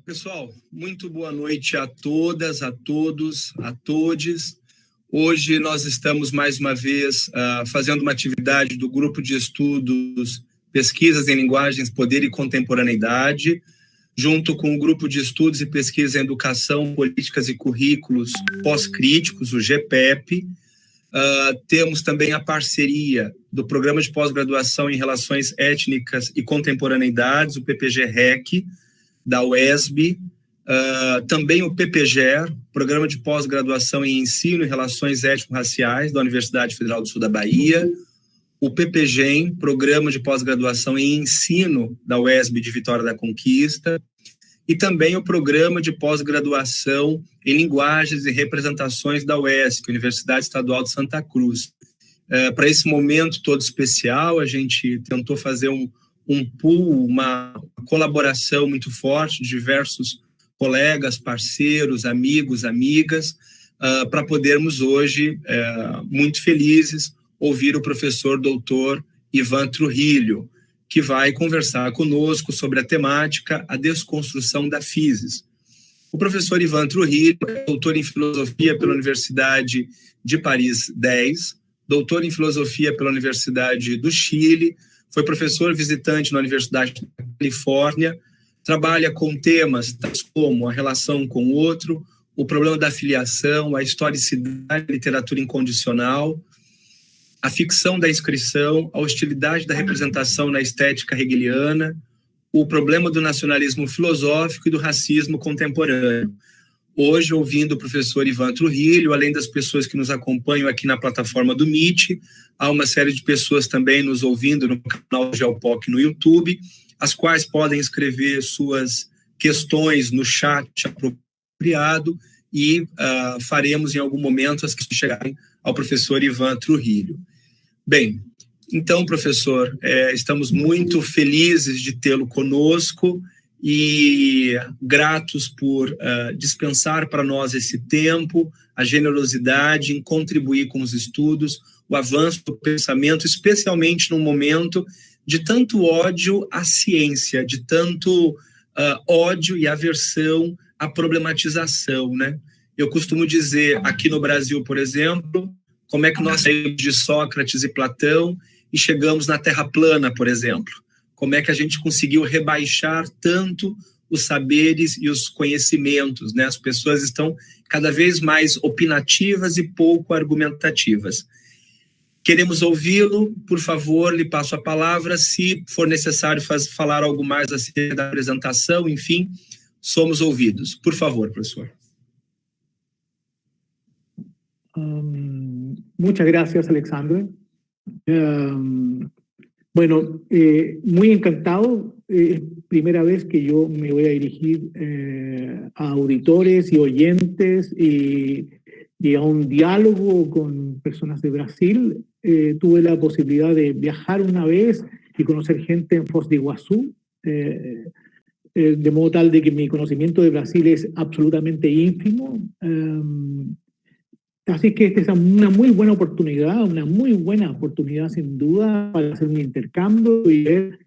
Pessoal, muito boa noite a todas, a todos, a todes. Hoje nós estamos mais uma vez fazendo uma atividade do Grupo de Estudos Pesquisas em Linguagens, Poder e Contemporaneidade, junto com o Grupo de Estudos e Pesquisa em Educação, Políticas e Currículos Pós-Críticos, o GPEP. Temos também a parceria do Programa de Pós-Graduação em Relações Étnicas e Contemporaneidades, o PPG-REC, da UESB, também o PPGER, Programa de Pós-Graduação em Ensino e Relações Étnico-Raciais, da Universidade Federal do Sul da Bahia, o PPGEM, Programa de Pós-Graduação em Ensino da UESB de Vitória da Conquista, e também o Programa de Pós-Graduação em Linguagens e Representações da UESC, Universidade Estadual de Santa Cruz. Para esse momento todo especial, a gente tentou fazer um pool, uma colaboração muito forte de diversos colegas, parceiros, amigos, amigas, para podermos hoje, muito felizes, ouvir o professor doutor Ivan Trujillo, que vai conversar conosco sobre a temática A Desconstrução da Physis. O professor Ivan Trujillo é doutor em Filosofia pela Universidade de Paris 10, doutor em Filosofia pela Universidade do Chile, foi professor visitante na Universidade da Califórnia, trabalha com temas tais como a relação com o outro, o problema da filiação, a historicidade da literatura incondicional, a ficção da inscrição, a hostilidade da representação na estética hegeliana, o problema do nacionalismo filosófico e do racismo contemporâneo. Hoje, ouvindo o professor Ivan Trujillo, além das pessoas que nos acompanham aqui na plataforma do Meet, há uma série de pessoas também nos ouvindo no canal do Geopoc no YouTube, as quais podem escrever suas questões no chat apropriado e faremos em algum momento as que chegarem ao professor Ivan Trujillo. Bem, então, professor, estamos muito felizes de tê-lo conosco e gratos por dispensar para nós esse tempo, a generosidade em contribuir com os estudos, o avanço do pensamento, especialmente num momento de tanto ódio à ciência, de tanto ódio e aversão à problematização, né? Eu costumo dizer, aqui no Brasil, por exemplo, como é que nós saímos de Sócrates e Platão e chegamos na Terra plana, por exemplo. Como é que a gente conseguiu rebaixar tanto os saberes e os conhecimentos, né? As pessoas estão cada vez mais opinativas e pouco argumentativas. Queremos ouvi-lo, por favor, lhe passo a palavra, se for necessário falar algo mais acerca da apresentação, enfim, somos ouvidos. Por favor, professor. Muchas gracias, Alexandre. Bueno, muy encantado. Primera vez que yo me voy a dirigir a auditores y oyentes y a un diálogo con personas de Brasil. Tuve la posibilidad de viajar una vez y conocer gente en Foz de Iguazú, de modo tal de que mi conocimiento de Brasil es absolutamente ínfimo. Así que esta es una muy buena oportunidad sin duda para hacer un intercambio y ver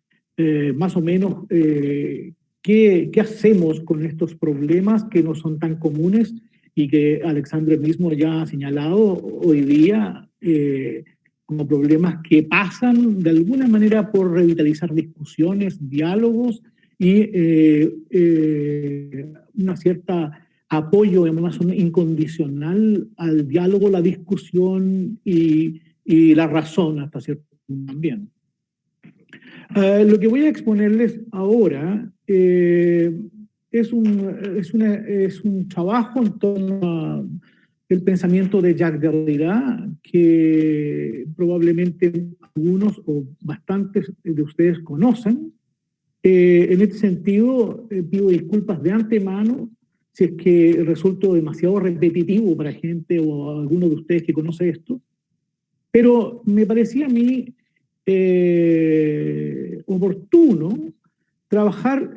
más o menos qué hacemos con estos problemas que no son tan comunes y que Alexandre mismo ya ha señalado hoy día como problemas que pasan de alguna manera por revitalizar discusiones, diálogos y una cierta apoyo además incondicional al diálogo, la discusión y la razón hasta cierto punto también. Lo que voy a exponerles ahora es un trabajo en torno al pensamiento de Jacques Derrida, que probablemente algunos o bastantes de ustedes conocen. En este sentido, pido disculpas de antemano si es que resulto demasiado repetitivo para gente o a alguno de ustedes que conoce esto, pero me parecía a mí oportuno trabajar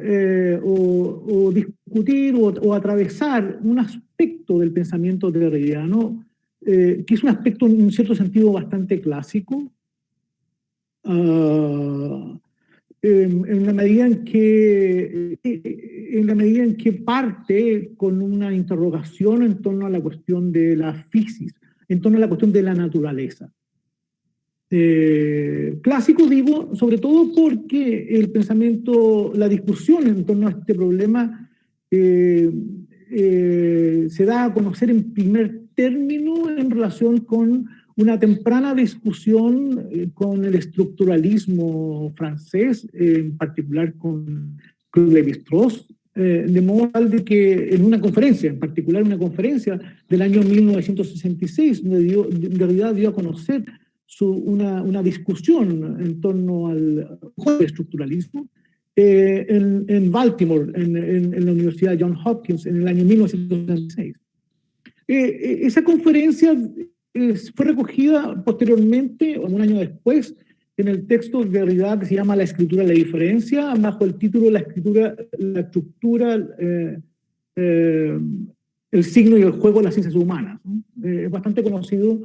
o discutir o atravesar un aspecto del pensamiento derridiano que es un aspecto en un cierto sentido bastante clásico, en la medida en que en la medida en que parte con una interrogación en torno a la cuestión de la physis, en torno a la cuestión de la naturaleza. Clásico digo, sobre todo porque el pensamiento, la discusión en torno a este problema se da a conocer en primer término en relación con una temprana discusión con el estructuralismo francés, en particular con Lévi-Strauss, de modo tal de que en una conferencia, en particular una conferencia del año 1966, Derrida dio a conocer una discusión en torno al estructuralismo en Baltimore, en la Universidad Johns Hopkins, en el año 1966. Esa conferencia fue recogida posteriormente, un año después, en el texto de Derrida que se llama La escritura de la diferencia, bajo el título La estructura, el signo y el juego de las ciencias humanas. Es bastante conocido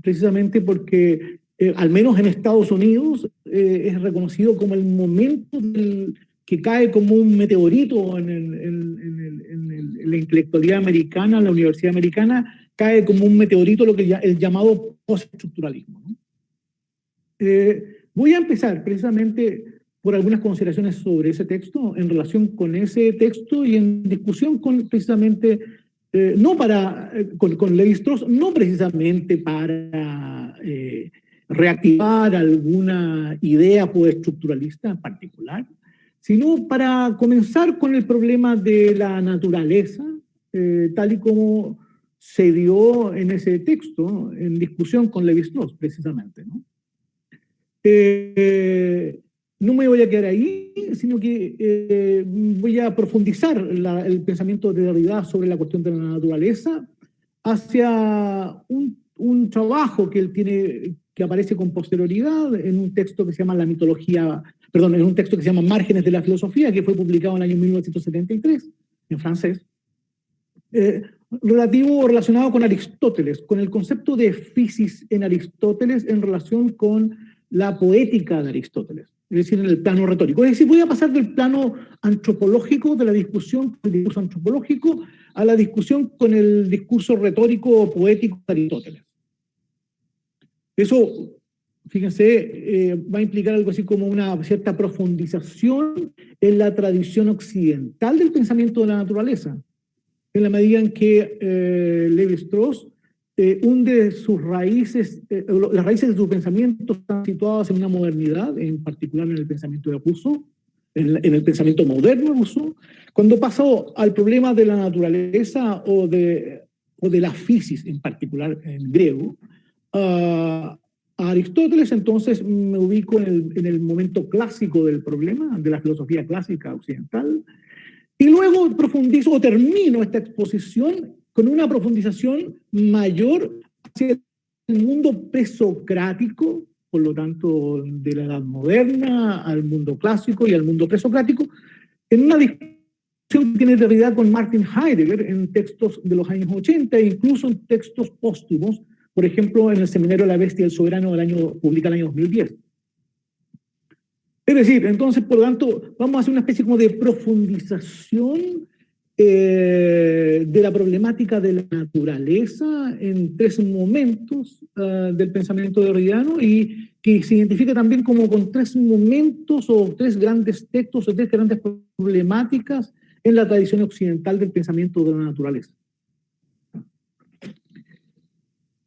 precisamente porque, al menos en Estados Unidos, es reconocido como el momento que cae como un meteorito en la intelectualidad americana, en la universidad americana, cae como un meteorito lo que el llamado postestructuralismo, ¿no? Voy a empezar precisamente por algunas consideraciones sobre ese texto, en relación con ese texto y en discusión con precisamente, con Lévi-Strauss, no precisamente para reactivar alguna idea postestructuralista en particular, sino para comenzar con el problema de la naturaleza, tal y como se dio en ese texto, en discusión con Lévi-Strauss, precisamente, ¿no? No me voy a quedar ahí, sino que voy a profundizar el pensamiento de Derrida sobre la cuestión de la naturaleza hacia un trabajo que él tiene, que aparece con posterioridad en un texto que se llama en un texto que se llama Márgenes de la filosofía, que fue publicado en el año 1973, en francés, relacionado con Aristóteles, con el concepto de physis en Aristóteles en relación con la poética de Aristóteles, es decir, en el plano retórico. Es decir, voy a pasar del plano antropológico, de la discusión con el discurso antropológico, a la discusión con el discurso retórico o poético de Aristóteles. Eso, fíjense, va a implicar algo así como una cierta profundización en la tradición occidental del pensamiento de la naturaleza, en la medida en que Lévi-Strauss hunde sus raíces, las raíces de su pensamiento están situadas en una modernidad, en particular en el pensamiento de Rousseau, en el pensamiento moderno de Rousseau, cuando pasó al problema de la naturaleza o de la physis, en particular en griego, a Aristóteles. Entonces me ubico en el momento clásico del problema, de la filosofía clásica occidental, y luego profundizo o termino esta exposición con una profundización mayor hacia el mundo presocrático, por lo tanto de la Edad Moderna al mundo clásico y al mundo presocrático, en una discusión que tiene realidad con Martin Heidegger en textos de los años 80 e incluso en textos póstumos, por ejemplo en el Seminario La Bestia y el Soberano publicado en el año 2010. Es decir, entonces, por lo tanto, vamos a hacer una especie como de profundización de la problemática de la naturaleza en tres momentos del pensamiento derridano, y que se identifica también como con tres momentos o tres grandes textos o tres grandes problemáticas en la tradición occidental del pensamiento de la naturaleza.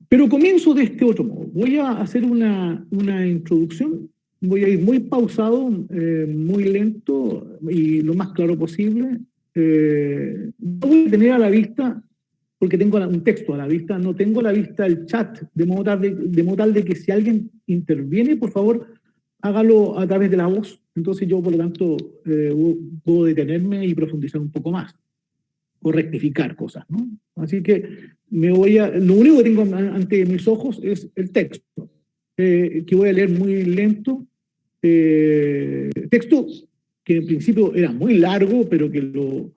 Pero comienzo de este otro modo. Voy a hacer una introducción, voy a ir muy pausado, muy lento y lo más claro posible. No voy a tener a la vista, porque tengo un texto a la vista, no tengo a la vista el chat, de modo tal de que si alguien interviene, por favor, hágalo a través de la voz. Entonces yo, por lo tanto, puedo detenerme y profundizar un poco más, o rectificar cosas, ¿no? Así que lo único que tengo ante mis ojos es el texto, que voy a leer muy lento. Texto que en principio era muy largo, pero que lo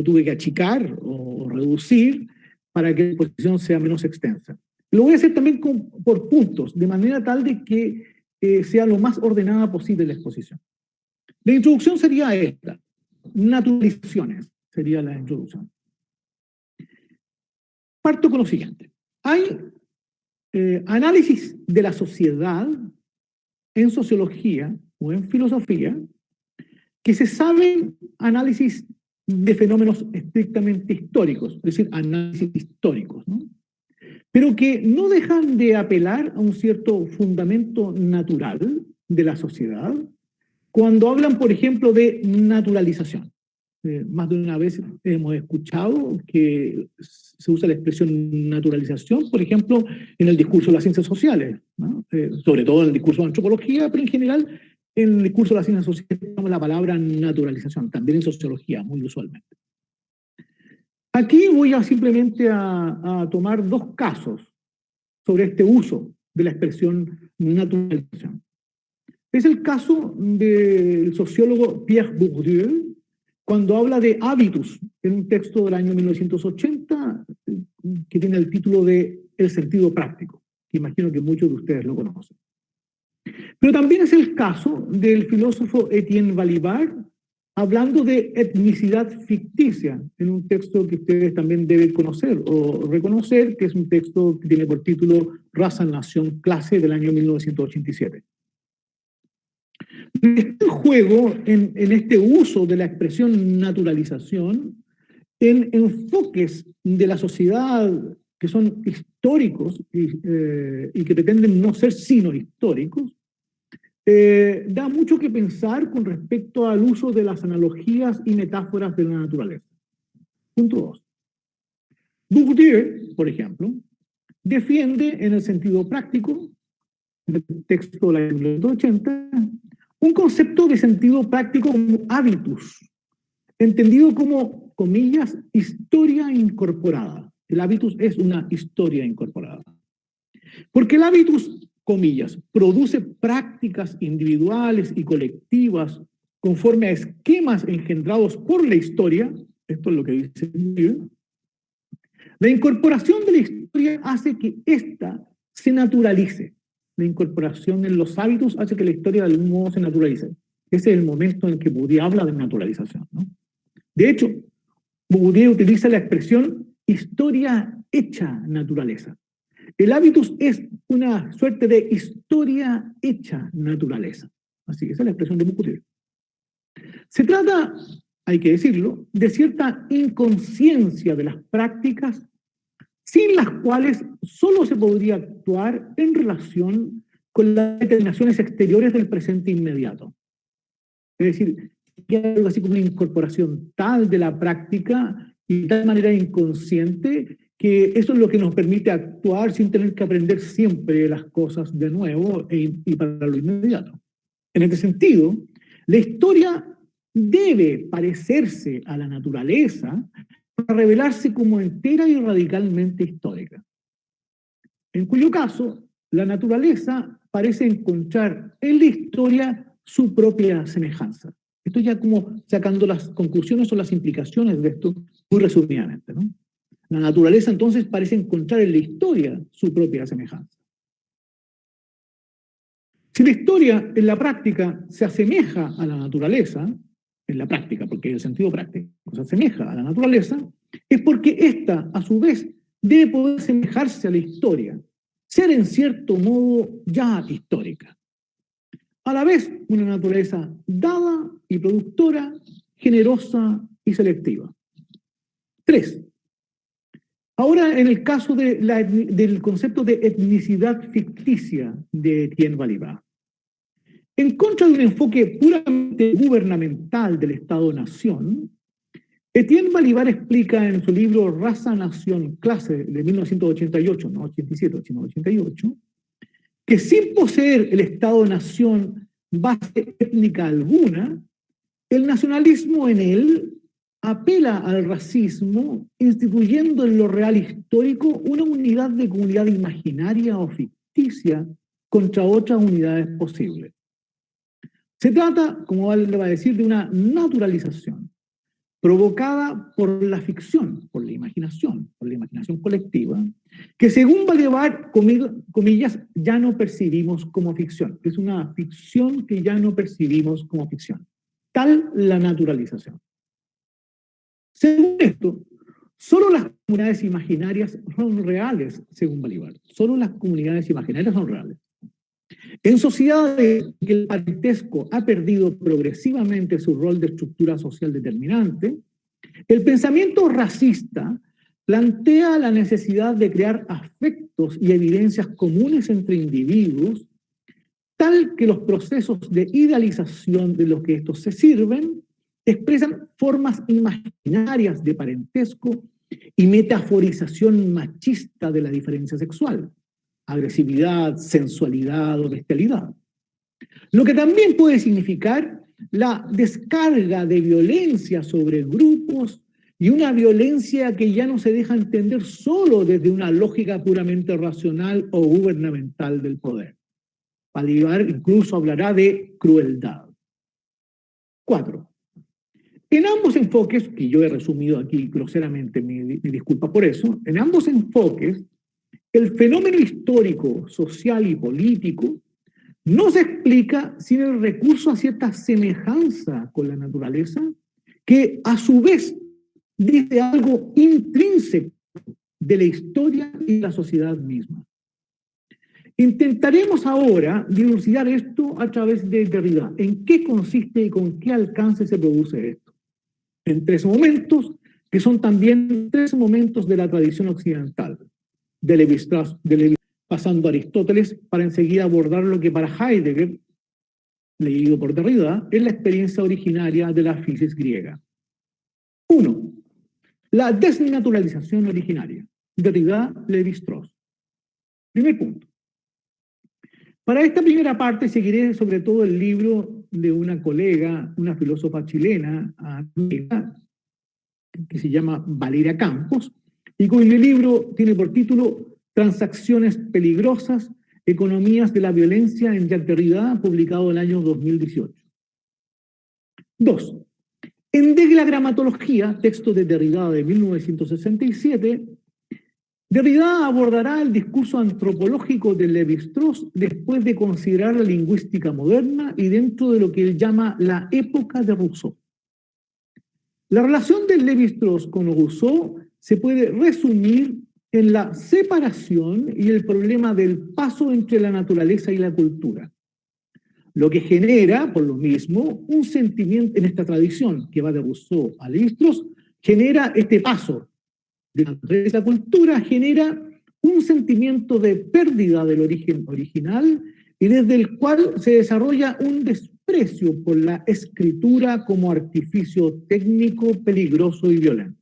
tuve que achicar o reducir para que la exposición sea menos extensa. Lo voy a hacer también por puntos, de manera tal de que sea lo más ordenada posible la exposición. La introducción sería esta. naturalizaciones, sería la introducción. Parto con lo siguiente. Hay análisis de la sociedad en sociología o en filosofía que se saben análisis de fenómenos estrictamente históricos, es decir, análisis históricos, ¿no? Pero que no dejan de apelar a un cierto fundamento natural de la sociedad cuando hablan, por ejemplo, de naturalización. Más de una vez hemos escuchado que se usa la expresión naturalización, por ejemplo, en el discurso de las ciencias sociales, ¿no? Sobre todo en el discurso de antropología, pero en general en el discurso de las ciencias sociales usamos la palabra naturalización, también en sociología, muy usualmente. Aquí voy simplemente a tomar dos casos sobre este uso de la expresión naturalización. Es el caso del sociólogo Pierre Bourdieu, cuando habla de hábitus en un texto del año 1980 que tiene el título de El sentido práctico, que imagino que muchos de ustedes lo conocen. Pero también es el caso del filósofo Etienne Balibar, hablando de etnicidad ficticia, en un texto que ustedes también deben conocer o reconocer, que es un texto que tiene por título Raza, Nación, Clase, del año 1987. Este juego en este uso de la expresión naturalización, en enfoques de la sociedad que son históricos y que pretenden no ser sino históricos, da mucho que pensar con respecto al uso de las analogías y metáforas de la naturaleza. Punto 2. Bourdieu, por ejemplo, defiende en el sentido práctico, en el texto de la 1980, un concepto de sentido práctico como hábitus, entendido como, comillas, historia incorporada. El hábitus es una historia incorporada. Porque el hábitus, comillas, produce prácticas individuales y colectivas conforme a esquemas engendrados por la historia. Esto es lo que dice Bourdieu. La incorporación de la historia hace que ésta se naturalice. La incorporación en los hábitos hace que la historia de algún modo se naturalice. Ese es el momento en que Bourdieu habla de naturalización, ¿no? De hecho, Bourdieu utiliza la expresión historia hecha naturaleza. El hábitus es una suerte de historia hecha naturaleza. Así que esa es la expresión de Bourdieu. Se trata, hay que decirlo, de cierta inconsciencia de las prácticas sin las cuales solo se podría actuar en relación con las determinaciones exteriores del presente inmediato. Es decir, que hay algo así como una incorporación tal de la práctica y de tal manera inconsciente que eso es lo que nos permite actuar sin tener que aprender siempre las cosas de nuevo y para lo inmediato. En este sentido, la historia debe parecerse a la naturaleza para revelarse como entera y radicalmente histórica. En cuyo caso, la naturaleza parece encontrar en la historia su propia semejanza. Estoy ya como sacando las conclusiones o las implicaciones de esto muy resumidamente, ¿no? La naturaleza entonces parece encontrar en la historia su propia semejanza. Si la historia en la práctica se asemeja a la naturaleza, en la práctica, porque el sentido práctico se asemeja a la naturaleza, es porque ésta, a su vez, debe poder asemejarse a la historia, ser en cierto modo ya histórica. A la vez, una naturaleza dada y productora, generosa y selectiva. 3. Ahora, en el caso del concepto de etnicidad ficticia de Etienne Balibar. En contra de un enfoque puramente gubernamental del Estado-Nación, Etienne Balibar explica en su libro Raza, Nación, Clase de 1988, no 87, sino 88, que sin poseer el Estado-Nación base étnica alguna, el nacionalismo en él apela al racismo, instituyendo en lo real histórico una unidad de comunidad imaginaria o ficticia contra otras unidades posibles. Se trata, como le va a decir, de una naturalización provocada por la ficción, por la imaginación colectiva, que según Balibar, comillas, ya no percibimos como ficción. Es una ficción que ya no percibimos como ficción. Tal la naturalización. Según esto, solo las comunidades imaginarias son reales, según Balibar. Solo las comunidades imaginarias son reales. En sociedades en que el parentesco ha perdido progresivamente su rol de estructura social determinante, el pensamiento racista plantea la necesidad de crear afectos y evidencias comunes entre individuos, tal que los procesos de idealización de los que estos se sirven expresan formas imaginarias de parentesco y metaforización machista de la diferencia sexual, agresividad, sensualidad o bestialidad. Lo que también puede significar la descarga de violencia sobre grupos y una violencia que ya no se deja entender solo desde una lógica puramente racional o gubernamental del poder. Balibar incluso hablará de crueldad. 4. En ambos enfoques, que yo he resumido aquí groseramente, me disculpa por eso, en ambos enfoques, el fenómeno histórico, social y político no se explica sin el recurso a cierta semejanza con la naturaleza, que a su vez dice algo intrínseco de la historia y la sociedad misma. Intentaremos ahora dilucidar esto a través de Derrida. ¿En qué consiste y con qué alcance se produce esto? En 3 momentos, que son también 3 momentos de la tradición occidental, de Lévi-Strauss, pasando a Aristóteles, para enseguida abordar lo que para Heidegger, leído por Derrida, es la experiencia originaria de la physis griega. 1. La desnaturalización originaria. Derrida, Lévi-Strauss. Primer punto. Para esta primera parte seguiré sobre todo el libro de una colega, una filósofa chilena, que se llama Valeria Campos, y cuyo libro tiene por título Transacciones peligrosas, economías de la violencia en Jacques Derrida, publicado el año 2018. 2. En De la gramatología, texto de Derrida de 1967, Derrida abordará el discurso antropológico de Lévi-Strauss después de considerar la lingüística moderna y dentro de lo que él llama la época de Rousseau. La relación de Lévi-Strauss con Rousseau se puede resumir en la separación y el problema del paso entre la naturaleza y la cultura, lo que genera, por lo mismo, un sentimiento en esta tradición que va de Rousseau a Lévi-Strauss, genera este paso de la naturaleza y la cultura, genera un sentimiento de pérdida del origen original y desde el cual se desarrolla un desprecio por la escritura como artificio técnico, peligroso y violento.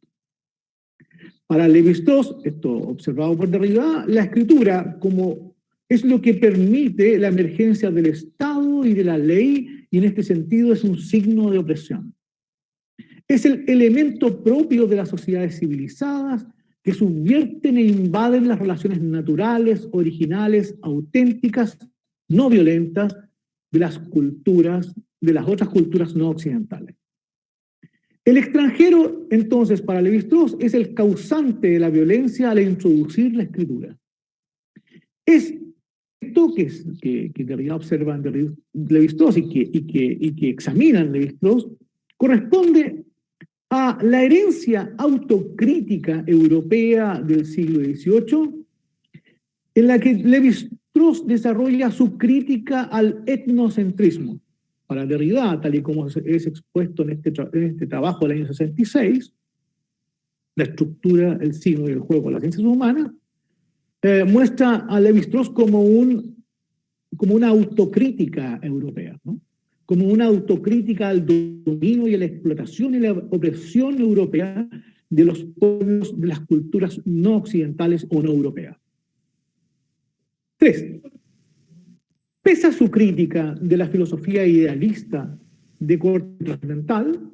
Para Lévi-Strauss, esto observado por Derrida, la escritura como es lo que permite la emergencia del Estado y de la ley, y en este sentido es un signo de opresión. Es el elemento propio de las sociedades civilizadas que subvierten e invaden las relaciones naturales, originales, auténticas, no violentas, de las culturas, de las otras culturas no occidentales. El extranjero, entonces, para Lévi-Strauss, es el causante de la violencia al introducir la escritura. Es esto que Derrida observa en Lévi-Strauss y que examina en Lévi-Strauss, corresponde a la herencia autocrítica europea del siglo XVIII, en la que Lévi-Strauss desarrolla su crítica al etnocentrismo. Para Derrida, tal y como es expuesto en este trabajo del año 66, la estructura, el signo y el juego de las ciencias humanas, muestra a Lévi-Strauss como una autocrítica europea, ¿no? Como una autocrítica al dominio y a la explotación y la opresión europea de los pueblos de las culturas no occidentales o no europeas. 3. Pese a su crítica de la filosofía idealista de corte trascendental,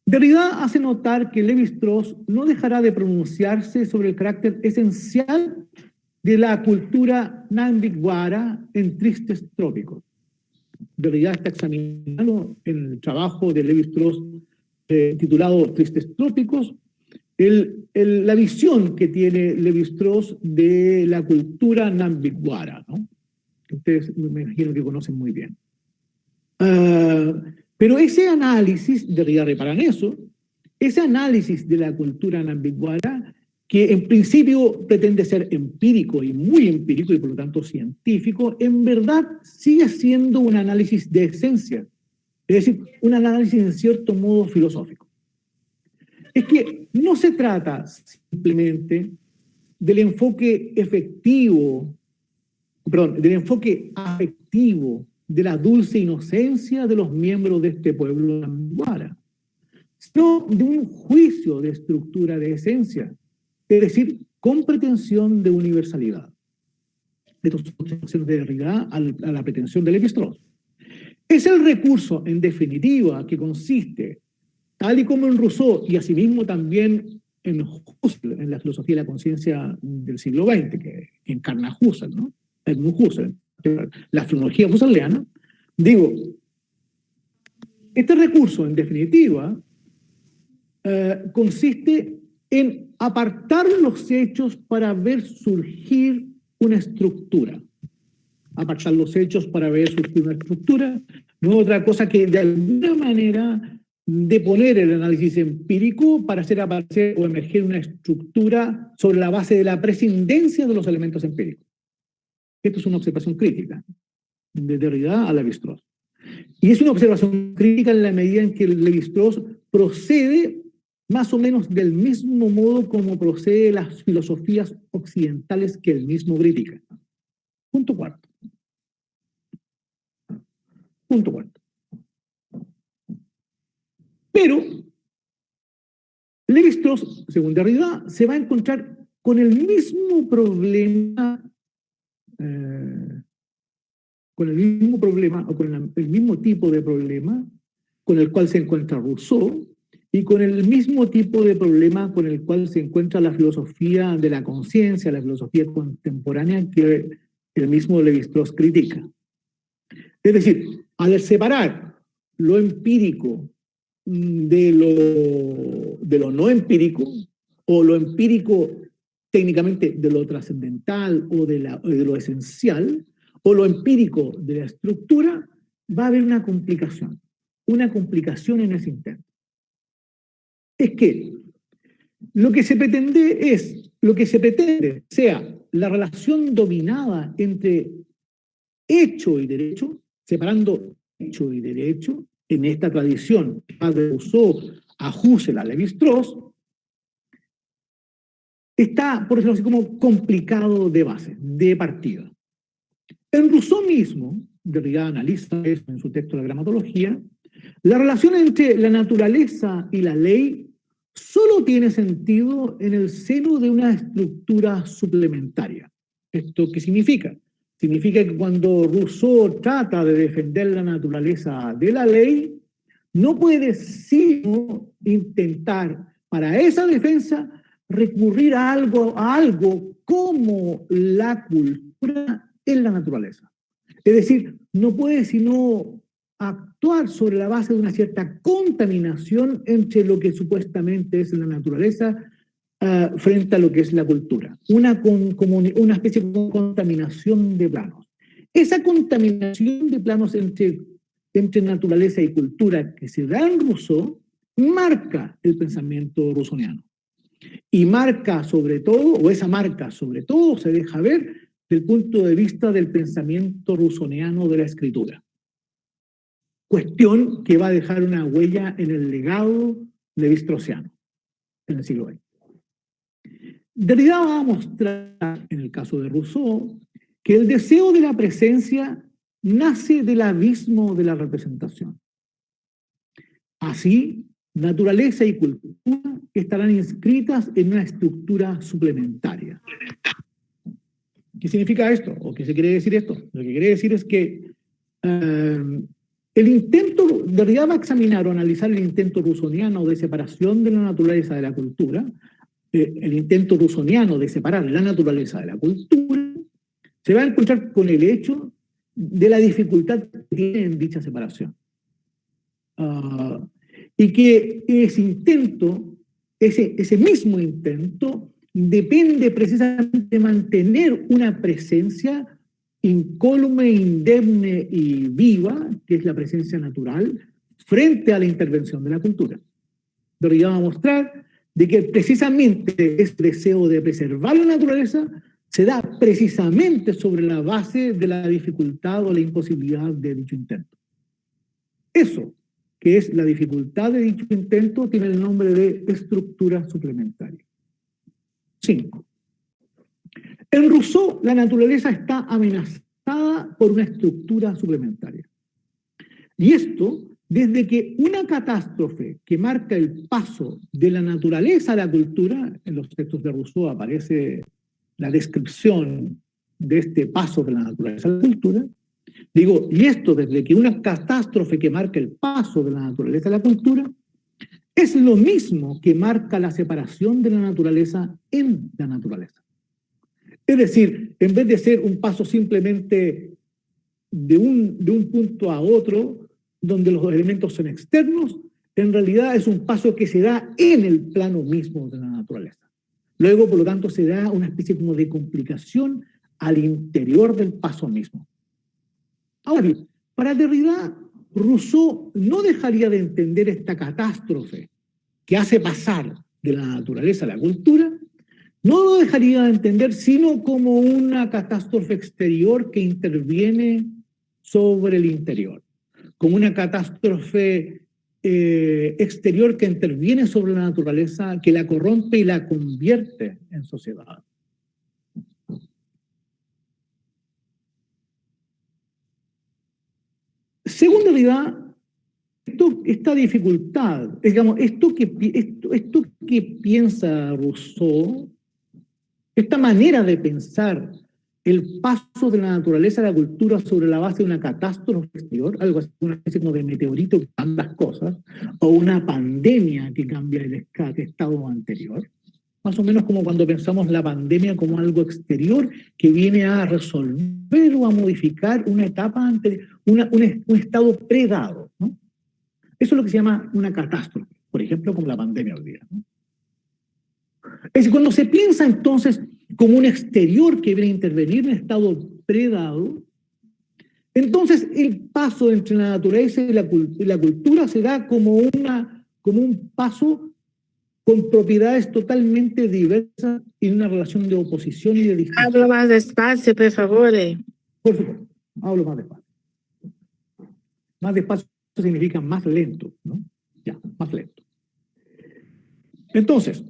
Derrida hace notar que Lévi-Strauss no dejará de pronunciarse sobre el carácter esencial de la cultura Nambikuara en Tristes Trópicos. Derrida está examinando en el trabajo de Lévi-Strauss titulado Tristes Trópicos, la visión que tiene Lévi-Strauss de la cultura Nambikuara, ¿no? Ustedes me imagino que conocen muy bien. Pero ese análisis, Derrida repara en eso, ese análisis de la cultura ambigüedad, que en principio pretende ser empírico y muy empírico y por lo tanto científico, en verdad sigue siendo un análisis de esencia, es decir, un análisis en cierto modo filosófico. Es que no se trata simplemente del enfoque efectivo, perdón, del enfoque afectivo de la dulce inocencia de los miembros de este pueblo ambiguara, sino de un juicio de estructura de esencia, es decir, con pretensión de universalidad. Esto es de Derrida a la pretensión de Lévi-Strauss. Es el recurso, en definitiva, que consiste, tal y como en Rousseau y asimismo también en Husserl, en la filosofía de la conciencia del siglo XX, que encarna Husserl, ¿no? Edmund Husserl, la filología husserliana, digo, este recurso, en definitiva, consiste en apartar los hechos para ver surgir una estructura. Apartar los hechos para ver surgir una estructura no es otra cosa que de alguna manera deponer el análisis empírico para hacer aparecer o emerger una estructura sobre la base de la prescindencia de los elementos empíricos. Esto es una observación crítica de Derrida a Lévi-Strauss. Y es una observación crítica en la medida en que Lévi-Strauss procede más o menos del mismo modo como procede las filosofías occidentales que él mismo critica. Punto cuarto. Punto cuarto. Pero Lévi-Strauss, según Derrida, se va a encontrar con el mismo problema, o con el mismo tipo de problema con el cual se encuentra Rousseau y con el mismo tipo de problema con el cual se encuentra la filosofía de la conciencia, la filosofía contemporánea que el mismo Lévi-Strauss critica. Es decir, al separar lo empírico de lo no empírico, o lo empírico técnicamente de lo trascendental o de lo esencial, o lo empírico de la estructura, va a haber una complicación en ese intento. Es que lo que se pretende sea la relación dominada entre hecho y derecho, separando hecho y derecho, en esta tradición que va de Rousseau a Husserl, a Lévi-Strauss, está, por decirlo así, como complicado de base, de partida. En Rousseau mismo, Derrida analiza eso en su texto La Gramatología, la relación entre la naturaleza y la ley solo tiene sentido en el seno de una estructura suplementaria. ¿Esto qué significa? Significa que cuando Rousseau trata de defender la naturaleza de la ley, no puede sino intentar para esa defensa recurrir a algo como la cultura en la naturaleza. Es decir, no puede sino actuar sobre la base de una cierta contaminación entre lo que supuestamente es la naturaleza frente a lo que es la cultura. Una especie de contaminación de planos. Esa contaminación de planos entre naturaleza y cultura que se da en Rousseau marca el pensamiento rousseauiano. Y marca sobre todo, o esa marca sobre todo, se deja ver desde el punto de vista del pensamiento rousseauiano de la escritura. Cuestión que va a dejar una huella en el legado lévi-straussiano en el siglo XX. Derrida va a mostrar, en el caso de Rousseau, que el deseo de la presencia nace del abismo de la representación. Así, naturaleza y cultura estarán inscritas en una estructura suplementaria. ¿Qué significa esto? ¿O qué se quiere decir esto? Lo que quiere decir es que Derrida va a examinar o analizar el intento rousseauiano de separación de la naturaleza de la cultura, el intento rousseauiano de separar la naturaleza de la cultura, se va a encontrar con el hecho de la dificultad que tiene en dicha separación. Y que ese intento, ese mismo intento, depende precisamente de mantener una presencia incólume, indemne y viva, que es la presencia natural, frente a la intervención de la cultura. Pero ya vamos a mostrar de que precisamente este deseo de preservar la naturaleza se da precisamente sobre la base de la dificultad o la imposibilidad de dicho intento. Eso, que es la dificultad de dicho intento, tiene el nombre de estructura suplementaria. 5. En Rousseau, la naturaleza está amenazada por una estructura suplementaria. Y esto desde que una catástrofe que marca el paso de la naturaleza a la cultura, en los textos de Rousseau aparece la descripción de este paso de la naturaleza a la cultura, digo, y esto desde que una catástrofe que marca el paso de la naturaleza a la cultura, es lo mismo que marca la separación de la naturaleza en la naturaleza. Es decir, en vez de ser un paso simplemente de un punto a otro, donde los elementos son externos, en realidad es un paso que se da en el plano mismo de la naturaleza. Luego, por lo tanto, se da una especie como de complicación al interior del paso mismo. Ahora bien, para Derrida, Rousseau no dejaría de entender esta catástrofe que hace pasar de la naturaleza a la cultura, no lo dejaría de entender sino como una catástrofe exterior que interviene sobre el interior, como una catástrofe exterior que interviene sobre la naturaleza, que la corrompe y la convierte en sociedad. Según Derrida, esta dificultad, digamos, esto que piensa Rousseau, esta manera de pensar el paso de la naturaleza a la cultura sobre la base de una catástrofe exterior, algo así, una especie como de meteorito que cambia las cosas, o una pandemia que cambia el estado anterior, más o menos como cuando pensamos la pandemia como algo exterior que viene a resolver o a modificar una etapa anterior, un estado predado, ¿no? Eso es lo que se llama una catástrofe, por ejemplo, como la pandemia hoy día, ¿no? Es decir, cuando se piensa entonces como un exterior que viene a intervenir en estado predado, entonces el paso entre la naturaleza y la cultura se da como un paso con propiedades totalmente diversas y una relación de oposición y de distinción. Habla más despacio, por favor. Por supuesto, hablo más despacio. Más despacio significa más lento, ¿no? Ya, más lento. Entonces,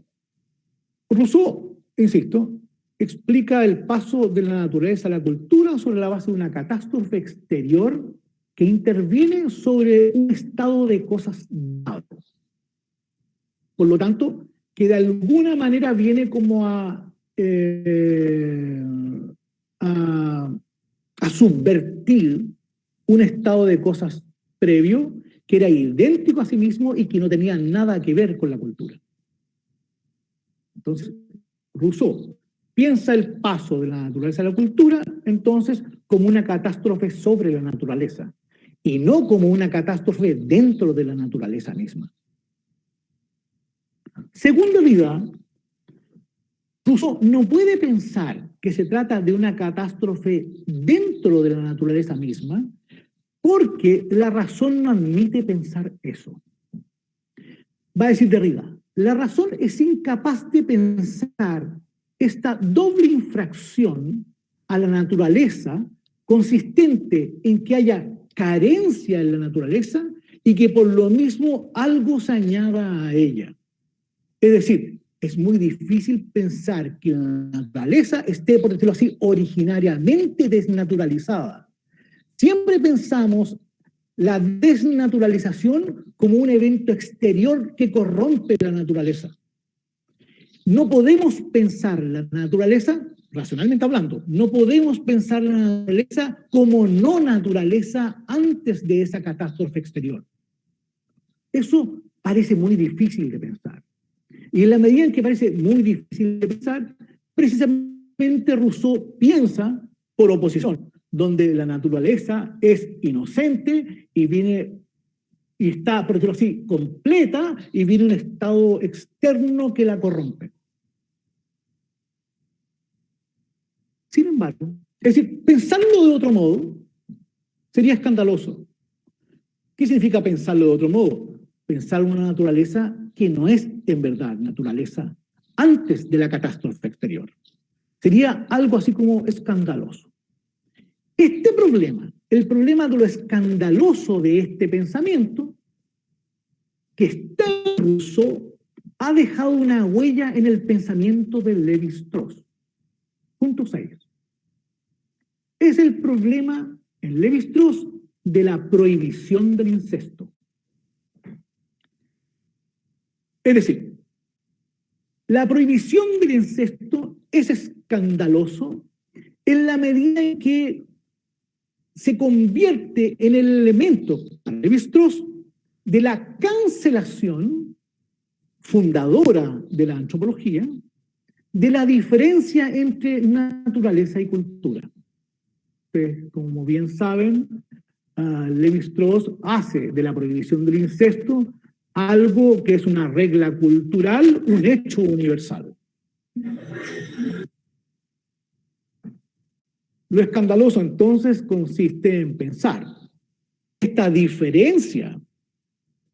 Rousseau, insisto, explica el paso de la naturaleza a la cultura sobre la base de una catástrofe exterior que interviene sobre un estado de cosas dadas. Por lo tanto, que de alguna manera viene como a subvertir un estado de cosas previo que era idéntico a sí mismo y que no tenía nada que ver con la cultura. Entonces, Rousseau piensa el paso de la naturaleza a la cultura, entonces, como una catástrofe sobre la naturaleza, y no como una catástrofe dentro de la naturaleza misma. Según Derrida, Rousseau no puede pensar que se trata de una catástrofe dentro de la naturaleza misma, porque la razón no admite pensar eso. Va a decir Derrida, la razón es incapaz de pensar esta doble infracción a la naturaleza consistente en que haya carencia en la naturaleza y que por lo mismo algo se añada a ella. Es decir, es muy difícil pensar que la naturaleza esté, por decirlo así, originariamente desnaturalizada. Siempre pensamos la desnaturalización como un evento exterior que corrompe la naturaleza. No podemos pensar la naturaleza, racionalmente hablando, no podemos pensar la naturaleza como no naturaleza antes de esa catástrofe exterior. Eso parece muy difícil de pensar. Y en la medida en que parece muy difícil de pensar, precisamente Rousseau piensa por oposición, donde la naturaleza es inocente y está, por decirlo así, completa, y viene un estado externo que la corrompe. Sin embargo, Es decir, pensarlo de otro modo sería escandaloso. ¿Qué significa pensarlo de otro modo? Pensar una naturaleza que no es en verdad naturaleza antes de la catástrofe exterior. Sería algo así como escandaloso. Este problema, el problema de lo escandaloso de este pensamiento, que está incluso ha dejado una huella en el pensamiento de Lévi-Strauss. Punto 6. Es el problema en Lévi-Strauss de la prohibición del incesto. Es decir, la prohibición del incesto es escandaloso en la medida en que se convierte en el elemento, para Lévi-Strauss, de la cancelación fundadora de la antropología, de la diferencia entre naturaleza y cultura. Pues, como bien saben, Lévi-Strauss hace de la prohibición del incesto algo que es una regla cultural, un hecho universal. Lo escandaloso entonces consiste en pensar esta diferencia,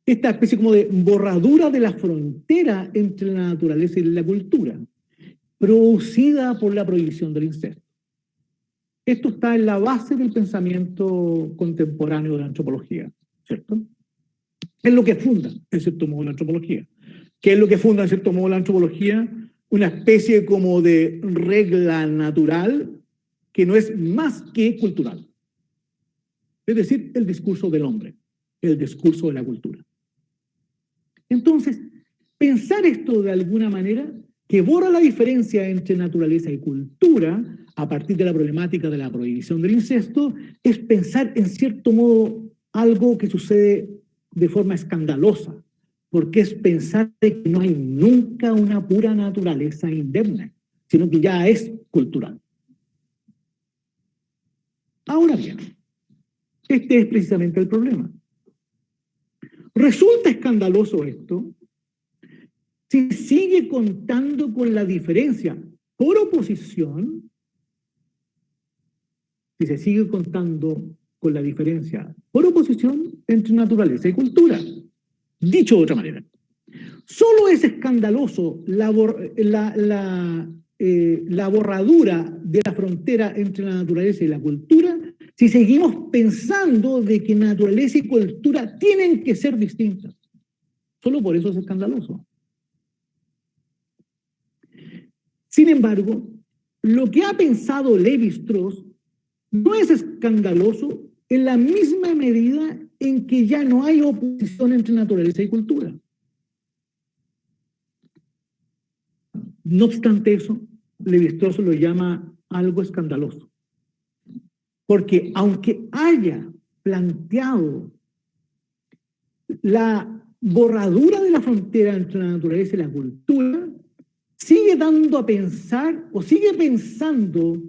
esta especie como de borradura de la frontera entre la naturaleza y la cultura, producida por la prohibición del incesto. Esto está en la base del pensamiento contemporáneo de la antropología, ¿cierto? Es lo que funda, en cierto modo, la antropología. ¿Qué es lo que funda, en cierto modo, la antropología? Una especie como de regla natural que no es más que cultural. Es decir, el discurso del hombre, el discurso de la cultura. Entonces, pensar esto de alguna manera que borra la diferencia entre naturaleza y cultura a partir de la problemática de la prohibición del incesto es pensar en cierto modo algo que sucede de forma escandalosa, porque es pensar que no hay nunca una pura naturaleza indemne, sino que ya es cultural. Ahora bien, este es precisamente el problema. Resulta escandaloso esto si sigue contando con la diferencia por oposición, si se sigue contando con la diferencia por oposición entre naturaleza y cultura. Dicho de otra manera, solo es escandaloso la borradura de la frontera entre la naturaleza y la cultura si seguimos pensando de que naturaleza y cultura tienen que ser distintas. Solo por eso es escandaloso. Sin embargo, lo que ha pensado Lévi-Strauss no es escandaloso en la misma medida en que ya no hay oposición entre naturaleza y cultura. No obstante eso, Lévi-Strauss lo llama algo escandaloso. Porque aunque haya planteado la borradura de la frontera entre la naturaleza y la cultura, sigue dando a pensar o sigue pensando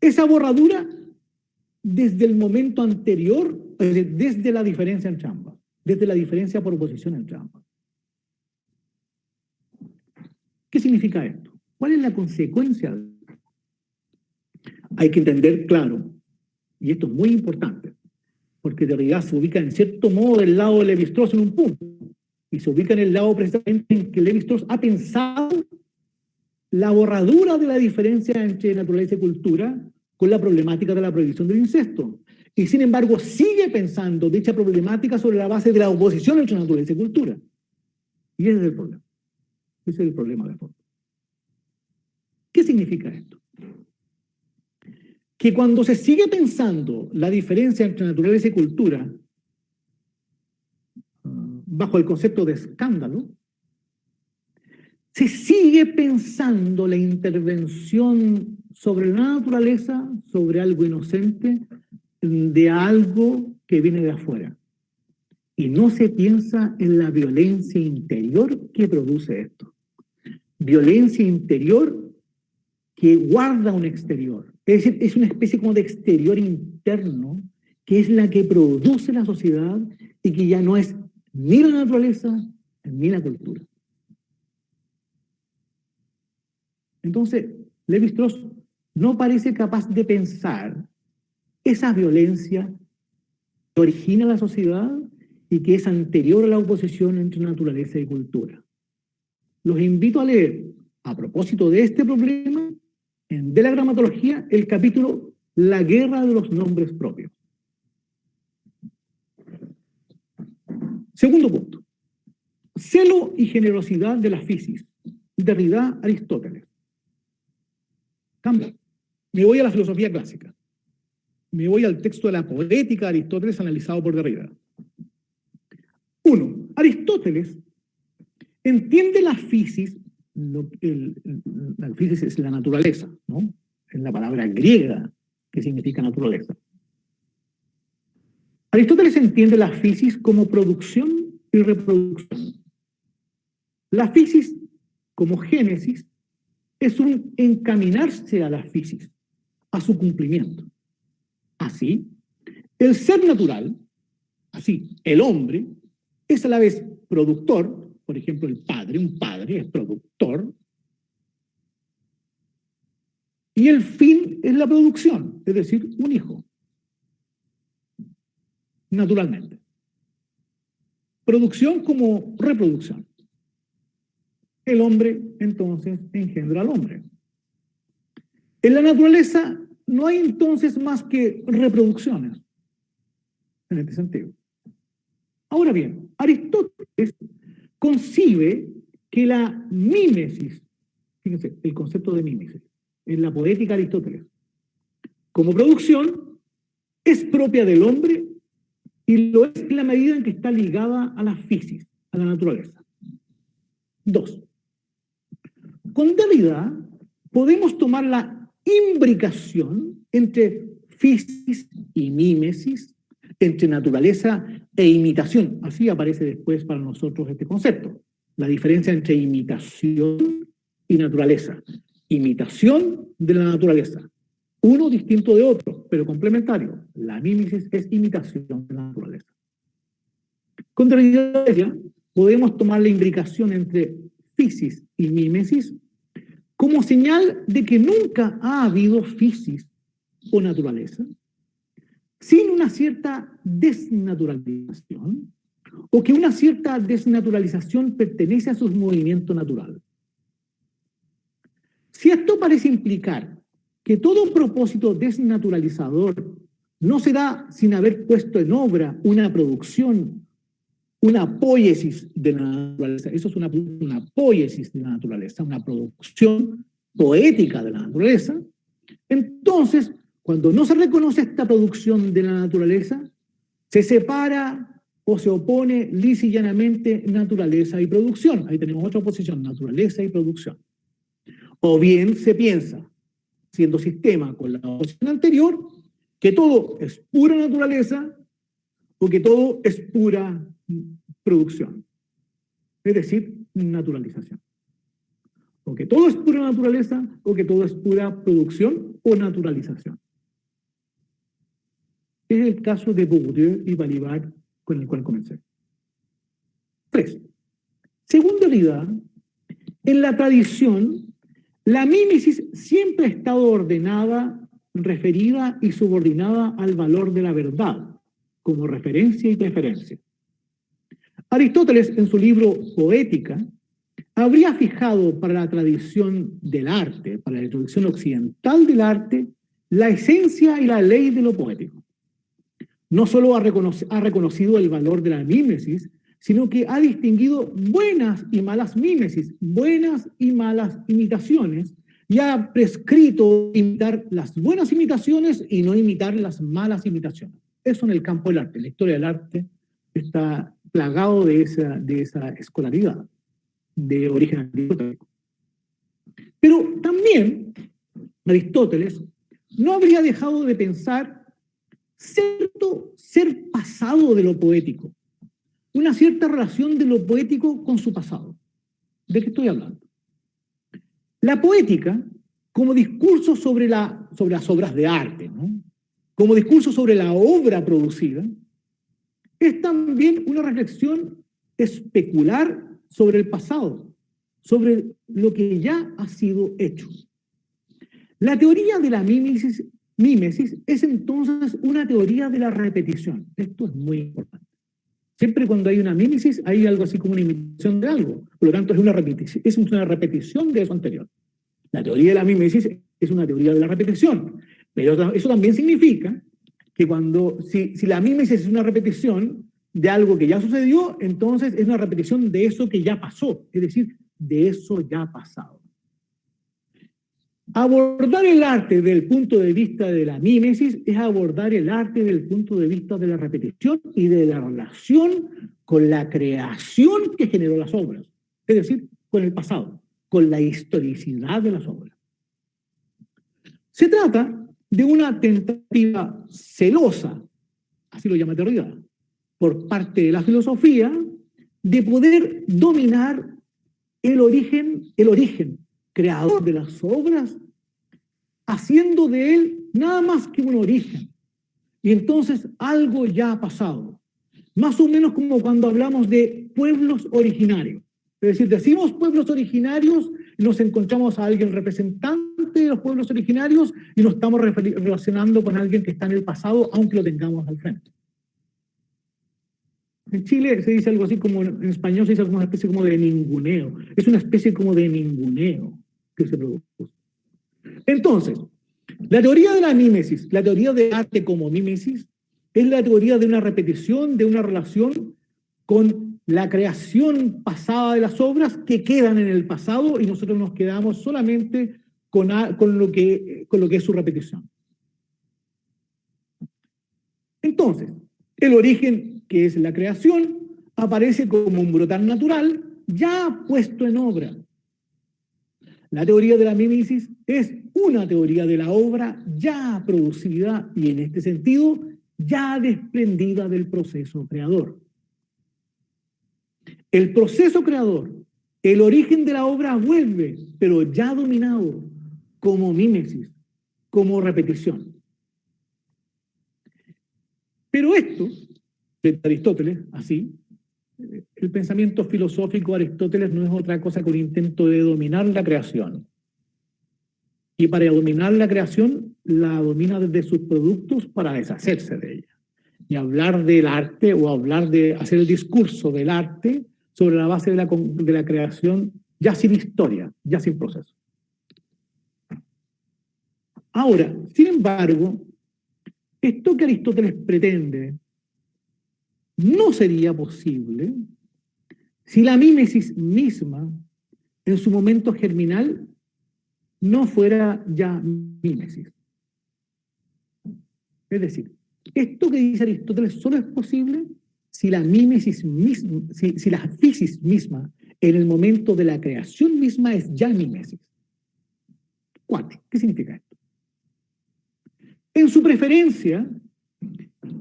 esa borradura desde el momento anterior, es decir, desde la diferencia entre ambas, desde la diferencia por oposición entre ambas. ¿Qué significa esto? ¿Cuál es la consecuencia de esto? Hay que entender claro, y esto es muy importante, porque de realidad se ubica en cierto modo del lado de Lévi-Strauss en un punto, y se ubica en el lado precisamente en que Lévi-Strauss ha pensado la borradura de la diferencia entre naturaleza y cultura con la problemática de la prohibición del incesto. Y sin embargo sigue pensando dicha problemática sobre la base de la oposición entre naturaleza y cultura. Y ese es el problema. Ese es el problema de fondo. ¿Qué significa esto? Que cuando se sigue pensando la diferencia entre naturaleza y cultura bajo el concepto de escándalo, se sigue pensando la intervención sobre la naturaleza, sobre algo inocente, de algo que viene de afuera. Y no se piensa en la violencia interior que produce esto. Violencia interior que guarda un exterior. Es decir, es una especie como de exterior interno que es la que produce la sociedad y que ya no es ni la naturaleza ni la cultura. Entonces, Lévi-Strauss no parece capaz de pensar esa violencia que origina la sociedad y que es anterior a la oposición entre naturaleza y cultura. Los invito a leer, a propósito de este problema, de la gramatología, el capítulo La guerra de los nombres propios. Segundo punto. Celo y generosidad de la fisis. Derrida, Aristóteles. Cambio. Me voy a la filosofía clásica. Me voy al texto de la poética de Aristóteles analizado por Derrida. 1. Aristóteles entiende la fisis, la fisis es la naturaleza, ¿no? Es la palabra griega que significa naturaleza. Aristóteles entiende la fisis como producción y reproducción. La fisis, como génesis, es un encaminarse a la fisis, a su cumplimiento. Así, el ser natural, así, el hombre, es a la vez productor, por ejemplo, el padre, un padre es productor, y el fin es la producción, es decir, un hijo. Naturalmente. Producción como reproducción. El hombre, entonces, engendra al hombre. En la naturaleza no hay entonces más que reproducciones, en este sentido. Ahora bien, Aristóteles concibe que la mímesis, fíjense, el concepto de mímesis, en la poética de Aristóteles, como producción, es propia del hombre y lo es en la medida en que está ligada a la fisis, a la naturaleza. 2. Con Derrida podemos tomar la imbricación entre fisis y mímesis, entre naturaleza e imitación. Así aparece después para nosotros este concepto. La diferencia entre imitación y naturaleza. Imitación de la naturaleza. Uno distinto de otro, pero complementario. La mímesis es imitación de la naturaleza. Con Derrida podemos tomar la imbricación entre fisis y mímesis como señal de que nunca ha habido fisis o naturaleza sin una cierta desnaturalización, o que una cierta desnaturalización pertenece a su movimiento natural. Si esto parece implicar que todo propósito desnaturalizador no se da sin haber puesto en obra una producción, una poiesis de la naturaleza, eso es una poiesis de la naturaleza, una producción poética de la naturaleza, entonces, cuando no se reconoce esta producción de la naturaleza, se separa o se opone lisa y llanamente naturaleza y producción. Ahí tenemos otra oposición, naturaleza y producción. O bien se piensa, siendo sistema con la oposición anterior, que todo es pura naturaleza o que todo es pura producción. Es decir, naturalización. O que todo es pura naturaleza o que todo es pura producción o naturalización. Es el caso de Bourdieu y Balibar con el cual comencé. 3. Según Derrida, en la tradición, la mímesis siempre ha estado ordenada, referida y subordinada al valor de la verdad, como referencia y preferencia. Aristóteles, en su libro Poética, habría fijado para la tradición del arte, para la tradición occidental del arte, la esencia y la ley de lo poético. No solo ha reconocido el valor de la mímesis, sino que ha distinguido buenas y malas mímesis, buenas y malas imitaciones, y ha prescrito imitar las buenas imitaciones y no imitar las malas imitaciones. Eso en el campo del arte. La historia del arte está plagado de esa escolaridad de origen aristotélico. Pero también Aristóteles no habría dejado de pensar cierto ser pasado de lo poético, una cierta relación de lo poético con su pasado. ¿De qué estoy hablando? La poética, como discurso sobre las obras de arte, ¿no? Como discurso sobre la obra producida, es también una reflexión especular sobre el pasado, sobre lo que ya ha sido hecho. La teoría de la mímesis es entonces una teoría de la repetición. Esto es muy importante. Siempre cuando hay una mímesis hay algo así como una imitación de algo. Por lo tanto, es una repetición de eso anterior. La teoría de la mímesis es una teoría de la repetición. Pero eso también significa que si la mímesis es una repetición de algo que ya sucedió, entonces es una repetición de eso que ya pasó. Es decir, de eso ya pasado. Abordar el arte desde el punto de vista de la mímesis es abordar el arte desde el punto de vista de la repetición y de la relación con la creación que generó las obras, es decir, con el pasado, con la historicidad de las obras. Se trata de una tentativa celosa, así lo llama Derrida, por parte de la filosofía, de poder dominar el origen creador de las obras, haciendo de él nada más que un origen. Y entonces algo ya ha pasado. Más o menos como cuando hablamos de pueblos originarios. Es decir, decimos pueblos originarios y nos encontramos a alguien representante de los pueblos originarios y nos estamos relacionando con alguien que está en el pasado, aunque lo tengamos al frente. En Chile se dice algo así como, en español se dice como una especie como de ninguneo. Es una especie como de ninguneo que se produce. Entonces, la teoría de la mímesis, la teoría del arte como mímesis, es la teoría de una repetición, de una relación con la creación pasada de las obras que quedan en el pasado y nosotros nos quedamos solamente con lo que es su repetición. Entonces, el origen, que es la creación, aparece como un brotar natural ya puesto en obra. La teoría de la mímesis es una teoría de la obra ya producida y en este sentido ya desprendida del proceso creador. El proceso creador, el origen de la obra vuelve, pero ya dominado como mímesis, como repetición. Pero esto, de Aristóteles, así, el pensamiento filosófico de Aristóteles no es otra cosa que un intento de dominar la creación. Y para dominar la creación, la domina desde sus productos para deshacerse de ella. Y hablar del arte o hablar de hacer el discurso del arte sobre la base de la creación ya sin historia, ya sin proceso. Ahora, sin embargo, esto que Aristóteles pretende no sería posible si la mímesis misma, en su momento germinal, no fuera ya mímesis. Es decir, esto que dice Aristóteles solo es posible si la mímesis misma, si la fisis misma, en el momento de la creación misma, es ya mímesis. 4. ¿Qué significa esto? En su preferencia,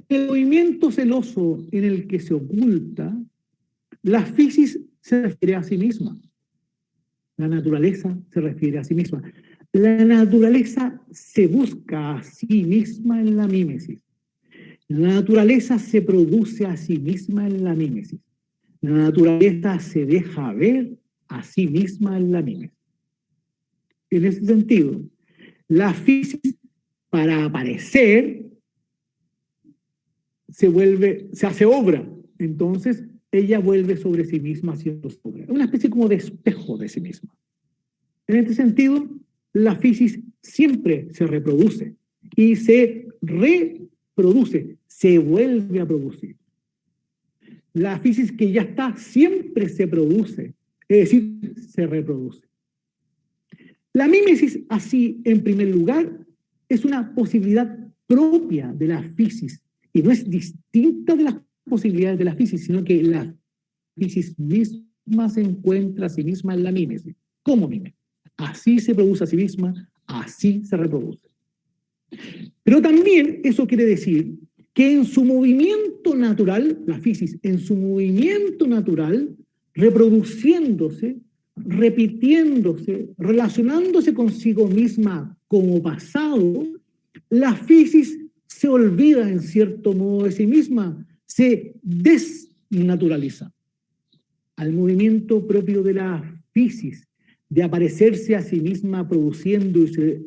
el movimiento celoso en el que se oculta, la fisis se refiere a sí misma. La naturaleza se refiere a sí misma. La naturaleza se busca a sí misma en la mímesis. La naturaleza se produce a sí misma en la mímesis. La naturaleza se deja ver a sí misma en la mímesis. En ese sentido, la fisis, para aparecer, se hace obra. Entonces, ella vuelve sobre sí misma haciendo su obra. Es una especie como de espejo de sí misma. En este sentido, la fisis siempre se reproduce y se reproduce, se vuelve a producir. La fisis que ya está siempre se produce, es decir, se reproduce. La mímesis, así, en primer lugar, es una posibilidad propia de la fisis y no es distinta de las posibilidades de la fisis, sino que la fisis misma se encuentra a sí misma en la mímesis, como mímesis. Así se produce a sí misma, así se reproduce. Pero también eso quiere decir que en su movimiento natural, la fisis, en su movimiento natural, reproduciéndose, repitiéndose, relacionándose consigo misma como pasado, la fisis se olvida en cierto modo de sí misma, se desnaturaliza. Al movimiento propio de la fisis, de aparecerse a sí misma produciendo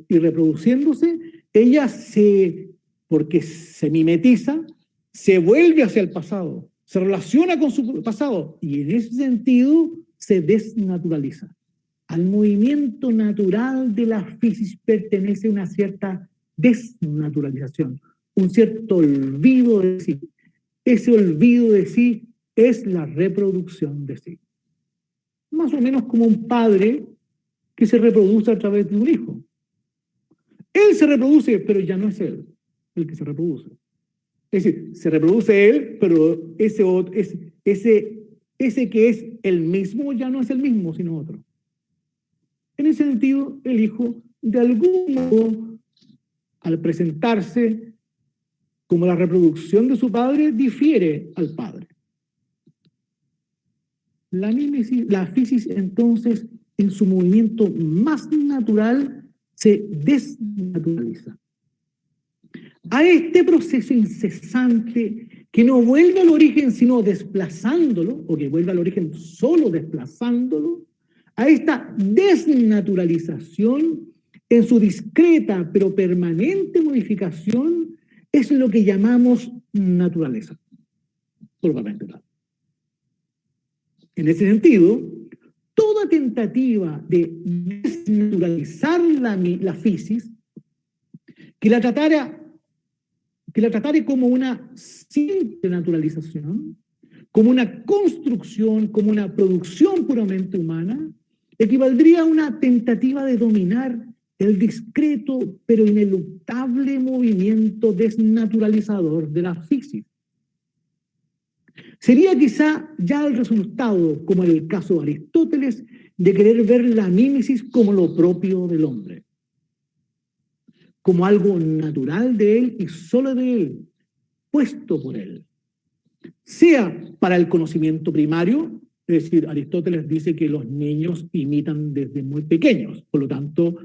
y reproduciéndose, ella porque se mimetiza, se vuelve hacia el pasado, se relaciona con su pasado y en ese sentido se desnaturaliza. Al movimiento natural de la fisis pertenece una cierta desnaturalización, un cierto olvido de sí. Ese olvido de sí es la reproducción de sí. Más o menos como un padre que se reproduce a través de un hijo. Él se reproduce, pero ya no es él el que se reproduce. Es decir, se reproduce él, pero ese que es el mismo ya no es el mismo, sino otro. En ese sentido, el hijo, de algún modo, al presentarse como la reproducción de su padre, difiere al padre. La fisis, entonces, en su movimiento más natural, se desnaturaliza. A este proceso incesante que no vuelve al origen sino desplazándolo, o que vuelve al origen solo desplazándolo, a esta desnaturalización en su discreta pero permanente modificación es lo que llamamos naturaleza, propiamente tal. En ese sentido, toda tentativa de desnaturalizar la fisis, que la tratara como una simple naturalización, como una construcción, como una producción puramente humana, equivaldría a una tentativa de dominar el discreto pero ineluctable movimiento desnaturalizador de la fisis. Sería quizá ya el resultado, como en el caso de Aristóteles, de querer ver la mímesis como lo propio del hombre, como algo natural de él y solo de él, puesto por él. Sea para el conocimiento primario, es decir, Aristóteles dice que los niños imitan desde muy pequeños, por lo tanto,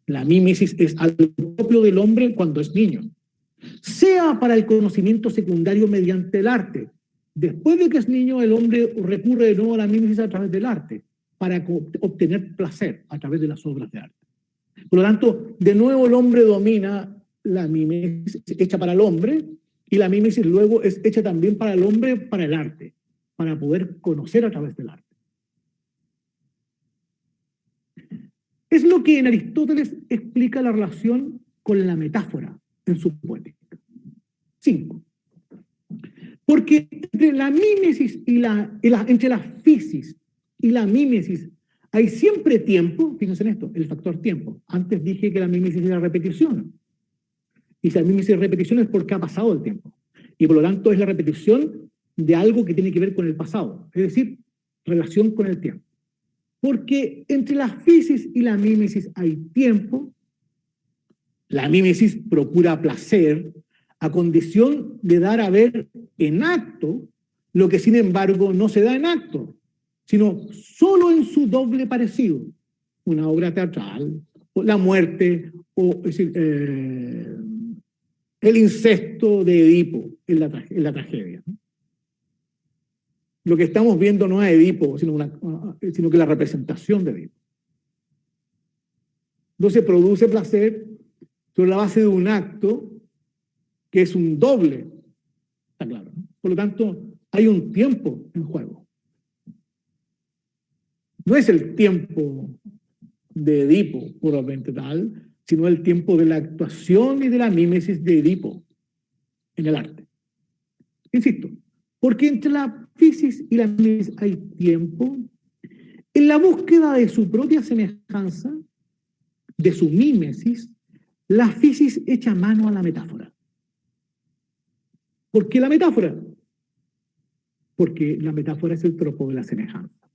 la mímesis es algo propio del hombre cuando es niño. Sea para el conocimiento secundario mediante el arte. Después de que es niño, el hombre recurre de nuevo a la mímesis a través del arte, para obtener placer a través de las obras de arte. Por lo tanto, de nuevo el hombre domina la mímesis hecha para el hombre, y la mímesis luego es hecha también para el hombre, para el arte, para poder conocer a través del arte. Es lo que en Aristóteles explica la relación con la metáfora en su poética. 5. Porque entre la mímesis entre la fisis y la mímesis hay siempre tiempo. Fíjense en esto, el factor tiempo. Antes dije que la mímesis es la repetición. Y si la mímesis es repetición es porque ha pasado el tiempo. Y por lo tanto es la repetición de algo que tiene que ver con el pasado. Es decir, relación con el tiempo. Porque entre la fisis y la mímesis hay tiempo. La mímesis procura placer a condición de dar a ver en acto lo que sin embargo no se da en acto, sino solo en su doble parecido. Una obra teatral, o la muerte, o es decir, el incesto de Edipo en la tragedia. Lo que estamos viendo no es Edipo, sino que la representación de Edipo. Entonces produce placer sobre la base de un acto que es un doble, está claro, ¿no? Por lo tanto, hay un tiempo en juego. No es el tiempo de Edipo, puramente tal, sino el tiempo de la actuación y de la mímesis de Edipo en el arte. Insisto, porque entre la fisis y la mímesis hay tiempo, en la búsqueda de su propia semejanza, de su mímesis, la fisis echa mano a la metáfora. ¿Por qué la metáfora? Porque la metáfora es el tropo de la semejanza.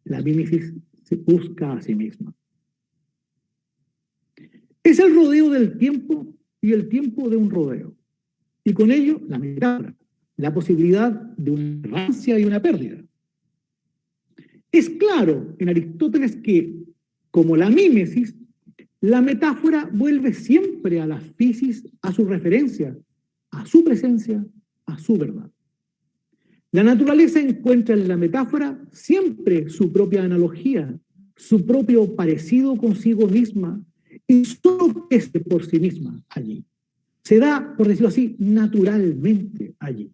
La mímesis se busca a sí misma. Es el rodeo del tiempo y el tiempo de un rodeo. Y con ello, la metáfora, la posibilidad de una errancia y una pérdida. Es claro en Aristóteles que, como la mímesis, la metáfora vuelve siempre a la fisis, a su referencia, a su presencia, a su verdad. La naturaleza encuentra en la metáfora siempre su propia analogía su propio parecido consigo misma y solo crece por sí misma allí. Se da, por decirlo así, naturalmente allí.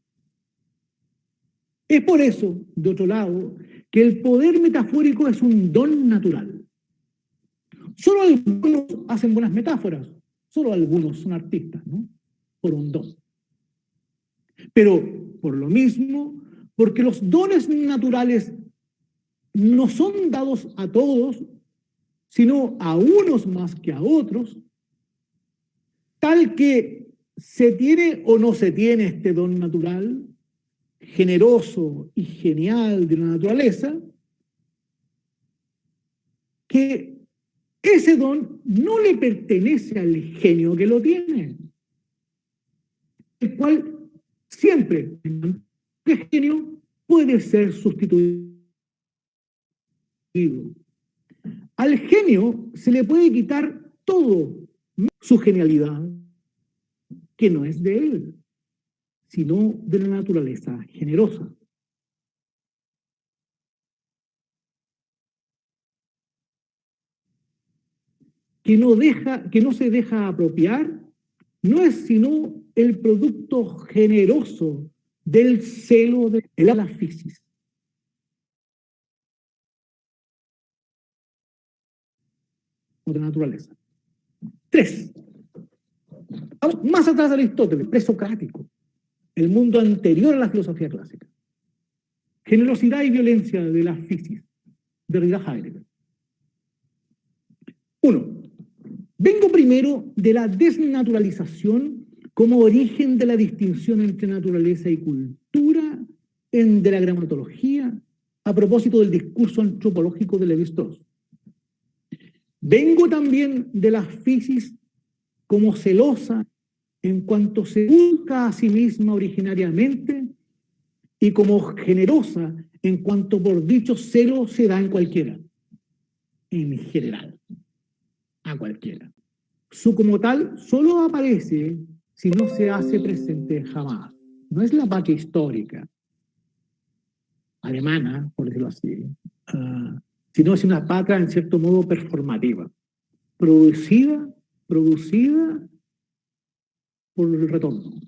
Es por eso, de otro lado, que el poder metafórico es un don natural. Solo algunos hacen buenas metáforas, solo algunos son artistas, ¿no? Por un don. Pero por lo mismo, porque los dones naturales no son dados a todos, sino a unos más que a otros, tal que se tiene o no se tiene este don natural, generoso y genial de la naturaleza, que ese don no le pertenece al genio que lo tiene, el cual siempre, el genio puede ser sustituido. Al genio se le puede quitar todo, su genialidad, que no es de él, sino de la naturaleza generosa. Que no se deja apropiar, no es sino el producto generoso del celo de la fisis. O de la naturaleza. 3. Vamos más atrás de Aristóteles, presocrático, el mundo anterior a la filosofía clásica. Generosidad y violencia de la fisis, Derrida, Heidegger. 1. Vengo primero de la desnaturalización como origen de la distinción entre naturaleza y cultura de la gramatología a propósito del discurso antropológico de Lévi-Strauss. Vengo también de la fisis como celosa en cuanto se busca a sí misma originariamente y como generosa en cuanto por dicho celo se da en cualquiera, en general, a cualquiera. Su como tal solo aparece si no se hace presente jamás. No es la patria histórica alemana, por decirlo así, sino es una patria en cierto modo performativa, producida por el retorno.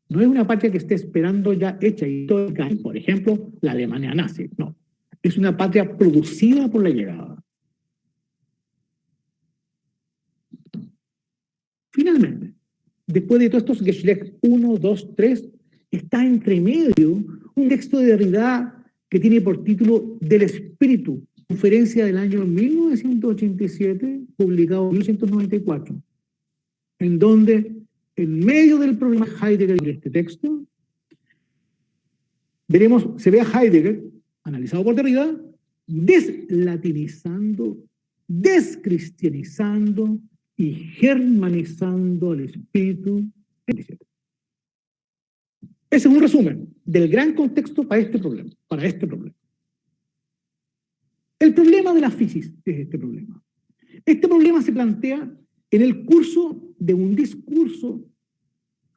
No es una patria que esté esperando ya hecha histórica, por ejemplo, la Alemania nazi, no. Es una patria producida por la llegada. Finalmente, después de todos estos Geschlecht 1, 2, 3, está entre medio un texto de Derrida que tiene por título Del Espíritu, conferencia del año 1987, publicado en 1994, en donde, en medio del problema Heidegger de este texto, se ve a Heidegger, analizado por Derrida, deslatinizando, descristianizando y germanizando al espíritu. Ese es un resumen del gran contexto para este problema. El problema de la fisis es este problema. Este problema se plantea en el curso de un discurso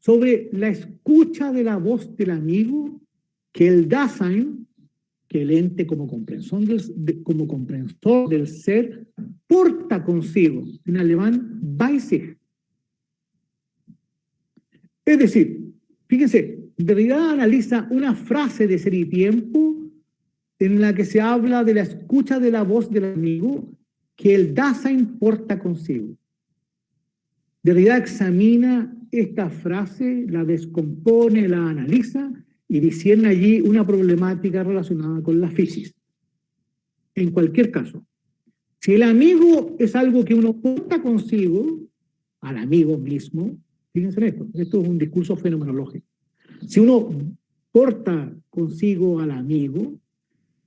sobre la escucha de la voz del amigo que el Dasein, que el ente como comprensor del ser, porta consigo, en alemán, bei sich. Es decir, fíjense, Derrida analiza una frase de Ser y Tiempo en la que se habla de la escucha de la voz del amigo que el Dasein porta consigo. Derrida examina esta frase, la descompone, la analiza y discierne allí una problemática relacionada con la fisis. En cualquier caso, si el amigo es algo que uno porta consigo, al amigo mismo, fíjense en esto es un discurso fenomenológico. Si uno porta consigo al amigo,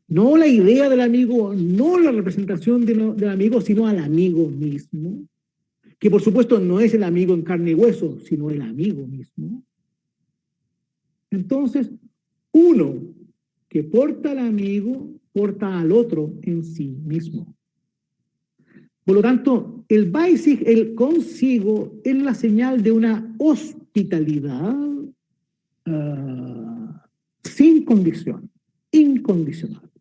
no la idea del amigo, no la representación del amigo, sino al amigo mismo, que por supuesto no es el amigo en carne y hueso, sino el amigo mismo. Entonces, uno que porta al amigo, porta al otro en sí mismo. Por lo tanto, el bei sich, el consigo, es la señal de una hospitalidad sin condición, incondicional.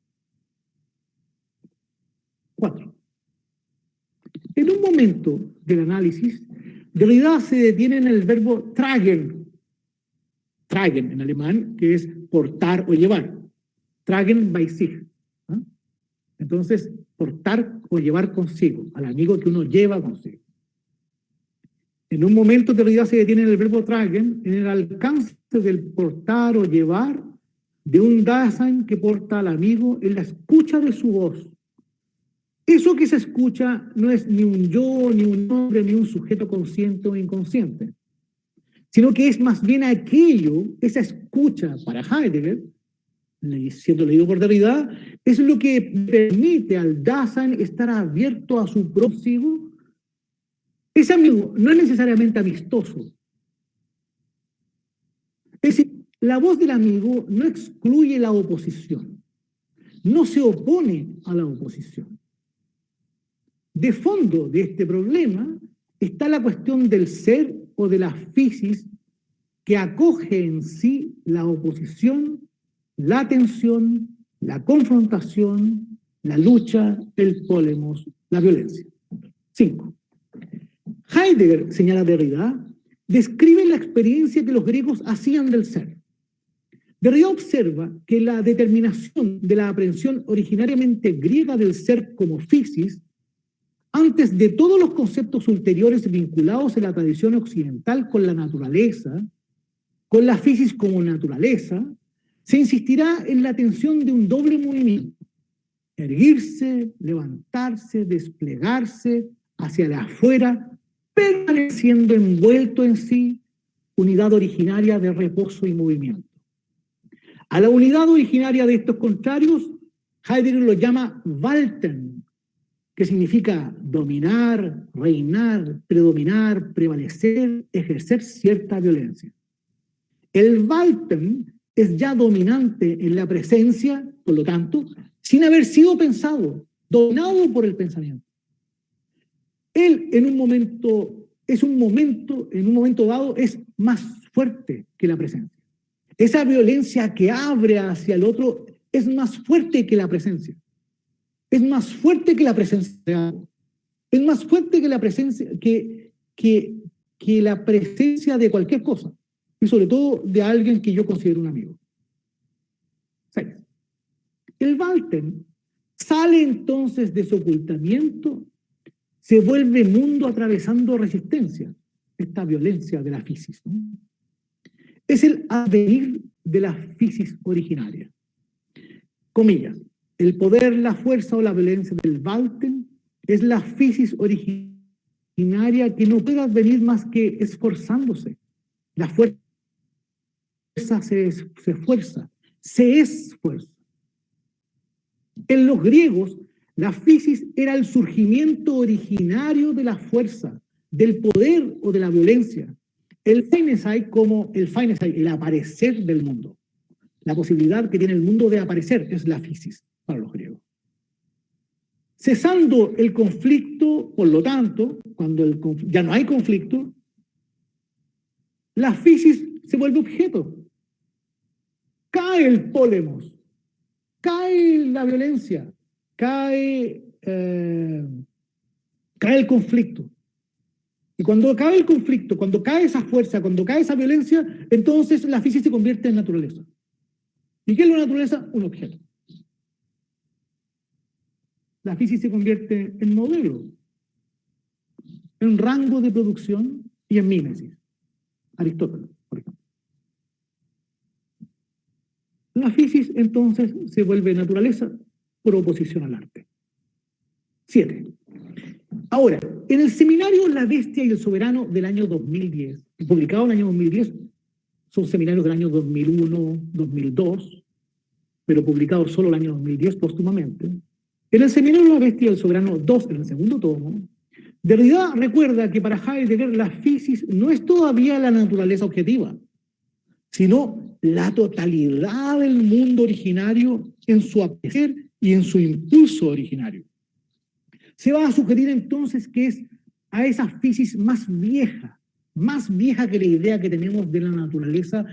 4. En un momento del análisis, Derrida se detiene en el verbo tragen en alemán, que es portar o llevar. Tragen bei sich. ¿Ah? Entonces, portar o llevar consigo, al amigo que uno lleva consigo. En un momento Derrida se detiene en el verbo tragen, en el alcance del portar o llevar de un Dasein que porta al amigo en la escucha de su voz. Eso que se escucha no es ni un yo, ni un hombre, ni un sujeto consciente o inconsciente, sino que es más bien aquello, esa escucha para Heidegger, siendo leído por Derrida, es lo que permite al Dasein estar abierto a su próximo. Ese amigo no es necesariamente amistoso. Es decir, la voz del amigo no excluye la oposición, no se opone a la oposición. De fondo de este problema está la cuestión del ser o de la physis que acoge en sí la oposición, la tensión, la confrontación, la lucha, el polemos, la violencia. 5. Heidegger, señala Derrida, describe la experiencia que los griegos hacían del ser. Derrida observa que la determinación de la aprehensión originariamente griega del ser como physis, antes de todos los conceptos ulteriores vinculados en la tradición occidental con la naturaleza, con la physis como naturaleza, se insistirá en la tensión de un doble movimiento: erguirse, levantarse, desplegarse hacia el afuera, permaneciendo envuelto en sí, unidad originaria de reposo y movimiento. A la unidad originaria de estos contrarios, Heidegger lo llama Walten, que significa dominar, reinar, predominar, prevalecer, ejercer cierta violencia. El Walten es ya dominante en la presencia, por lo tanto, sin haber sido pensado, dominado por el pensamiento. Él en un momento dado es más fuerte que la presencia. Esa violencia que abre hacia el otro es más fuerte que la presencia. Es más fuerte que la presencia de algo. Es más fuerte que la presencia, que la presencia de cualquier cosa. Y sobre todo de alguien que yo considero un amigo. 6. El Walten sale entonces de su ocultamiento, se vuelve mundo atravesando resistencia, esta violencia de la physis, ¿no? Es el advenir de la physis originaria. Comillas, el poder, la fuerza o la violencia del Walten es la physis originaria que no puede advenir más que esforzándose. La fuerza se esfuerza, se esfuerza. En los griegos, la physis era el surgimiento originario de la fuerza, del poder o de la violencia. El Feinesai como el aparecer del mundo. La posibilidad que tiene el mundo de aparecer es la physis para los griegos. Cesando el conflicto, por lo tanto, cuando ya no hay conflicto, la physis se vuelve objeto. Cae el pólemos, cae la violencia, cae el conflicto. Y cuando cae el conflicto, cuando cae esa fuerza, cuando cae esa violencia, entonces la physis se convierte en naturaleza. ¿Y qué es la naturaleza? Un objeto. La physis se convierte en modelo, en rango de producción y en mímesis. Aristóteles, por ejemplo. La physis entonces se vuelve naturaleza por oposición al arte. 7. Ahora, en el seminario La Bestia y el Soberano del año 2010, publicado en el año 2010, son seminarios del año 2001, 2002, pero publicados solo el año 2010 póstumamente. En el seminario La Bestia y el Soberano 2, en el segundo tomo, Derrida recuerda que para Heidegger la physis no es todavía la naturaleza objetiva, sino la totalidad del mundo originario en su aparecer y en su impulso originario. Se va a sugerir entonces que es a esa physis más vieja que la idea que tenemos de la naturaleza,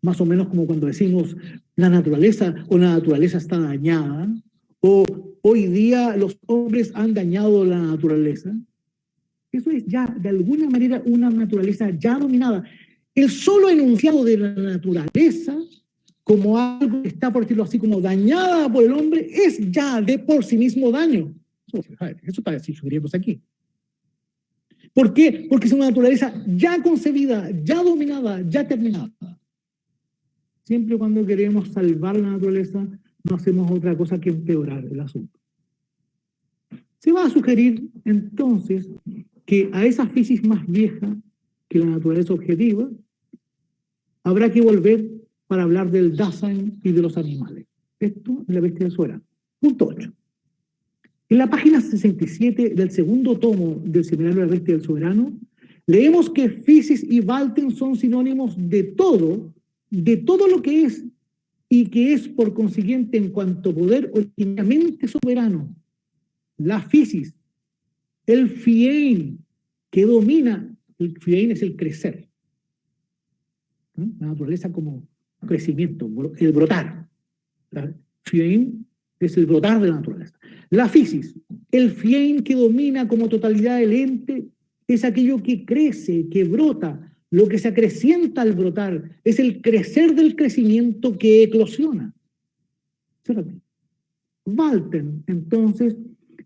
más o menos como cuando decimos la naturaleza está dañada, o hoy día los hombres han dañado la naturaleza. Eso es ya, de alguna manera, una naturaleza ya dominada. El solo enunciado de la naturaleza, como algo que está, por decirlo así, como dañada por el hombre, es ya de por sí mismo daño. Eso está sugiriéndose aquí. ¿Por qué? Porque es una naturaleza ya concebida, ya dominada, ya terminada. Siempre cuando queremos salvar la naturaleza, no hacemos otra cosa que empeorar el asunto. Se va a sugerir, entonces, que a esa fisis más vieja que la naturaleza objetiva, habrá que volver para hablar del Dasein y de los animales. Esto en la bestia del soberano. Punto 8. En la página 67 del segundo tomo del Seminario de la bestia del soberano, leemos que fisis y Walten son sinónimos de todo lo que es y que es por consiguiente en cuanto poder originalmente soberano. La fisis, el fiein, que domina, el fiein es el crecer. ¿No? La naturaleza como crecimiento, el brotar. La fiein es el brotar de la naturaleza. La fisis, el fiein que domina como totalidad el ente, es aquello que crece, que brota, lo que se acrecienta al brotar, es el crecer del crecimiento que eclosiona. Walten, entonces,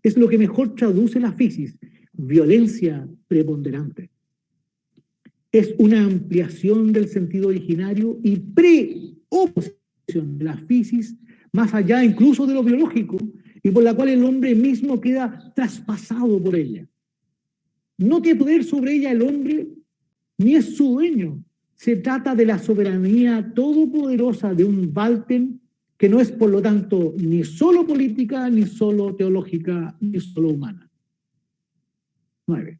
es lo que mejor traduce la fisis, violencia preponderante. Es una ampliación del sentido originario y preoposición de la fisis, más allá incluso de lo biológico, y por la cual el hombre mismo queda traspasado por ella. No tiene poder sobre ella el hombre, ni es su dueño. Se trata de la soberanía todopoderosa de un Walten que no es, por lo tanto, ni solo política, ni solo teológica, ni solo humana. 9.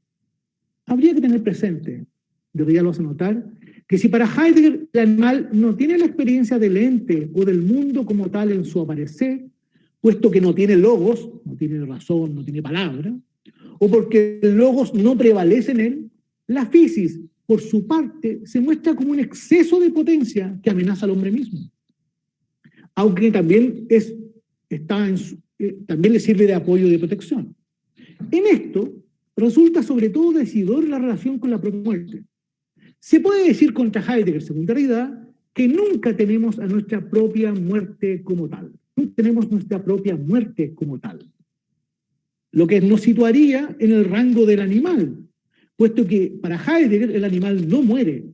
Habría que tener presente, ya lo vas a notar, que si para Heidegger el animal no tiene la experiencia del ente o del mundo como tal en su aparecer, puesto que no tiene logos, no tiene razón, no tiene palabra, o porque el logos no prevalece en él, la fisis, por su parte, se muestra como un exceso de potencia que amenaza al hombre mismo. Aunque también, también le sirve de apoyo y de protección. En esto, resulta sobre todo decidor la relación con la propia muerte. Se puede decir contra Heidegger, según Derrida, que nunca tenemos a nuestra propia muerte como tal. Nunca tenemos nuestra propia muerte como tal. Lo que nos situaría en el rango del animal, puesto que para Heidegger el animal no muere.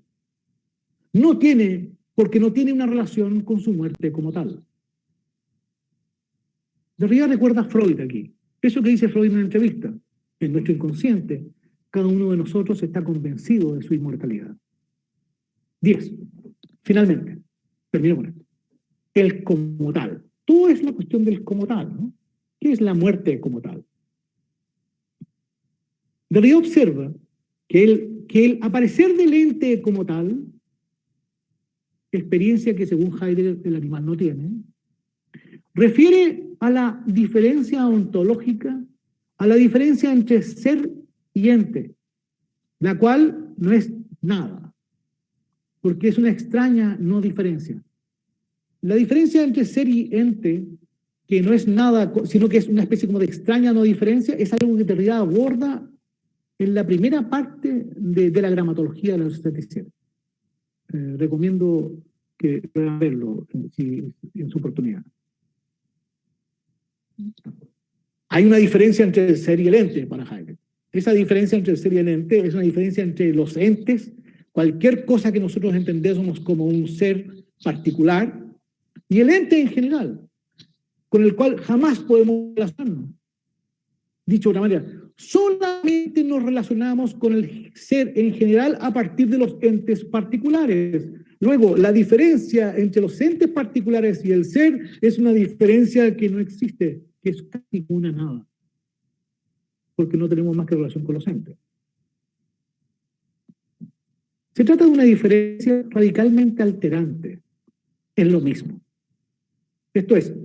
Porque no tiene una relación con su muerte como tal. Derrida recuerda a Freud aquí. Eso que dice Freud en una entrevista. En nuestro inconsciente, cada uno de nosotros está convencido de su inmortalidad. 10. Finalmente, termino con esto. El como tal. Todo es la cuestión del como tal, ¿no? ¿Qué es la muerte como tal? Derrida observa que el aparecer del ente como tal, experiencia que según Heidegger el animal no tiene, refiere a la diferencia ontológica, a la diferencia entre ser y ente, la cual no es nada, porque es una extraña no diferencia. La diferencia entre ser y ente, que no es nada, sino que es una especie como de extraña no diferencia, es algo que Derrida aborda en la primera parte de la gramatología de la 67. Recomiendo que puedan verlo en su oportunidad. Hay una diferencia entre el ser y el ente para Heidegger. Esa diferencia entre el ser y el ente es una diferencia entre los entes, cualquier cosa que nosotros entendemos como un ser particular, y el ente en general, con el cual jamás podemos relacionarnos. Dicho de otra manera, solamente nos relacionamos con el ser en general a partir de los entes particulares. Luego, la diferencia entre los entes particulares y el ser es una diferencia que no existe, que es casi una nada, porque no tenemos más que relación con los entes. Se trata de una diferencia radicalmente alterante en lo mismo. Esto es,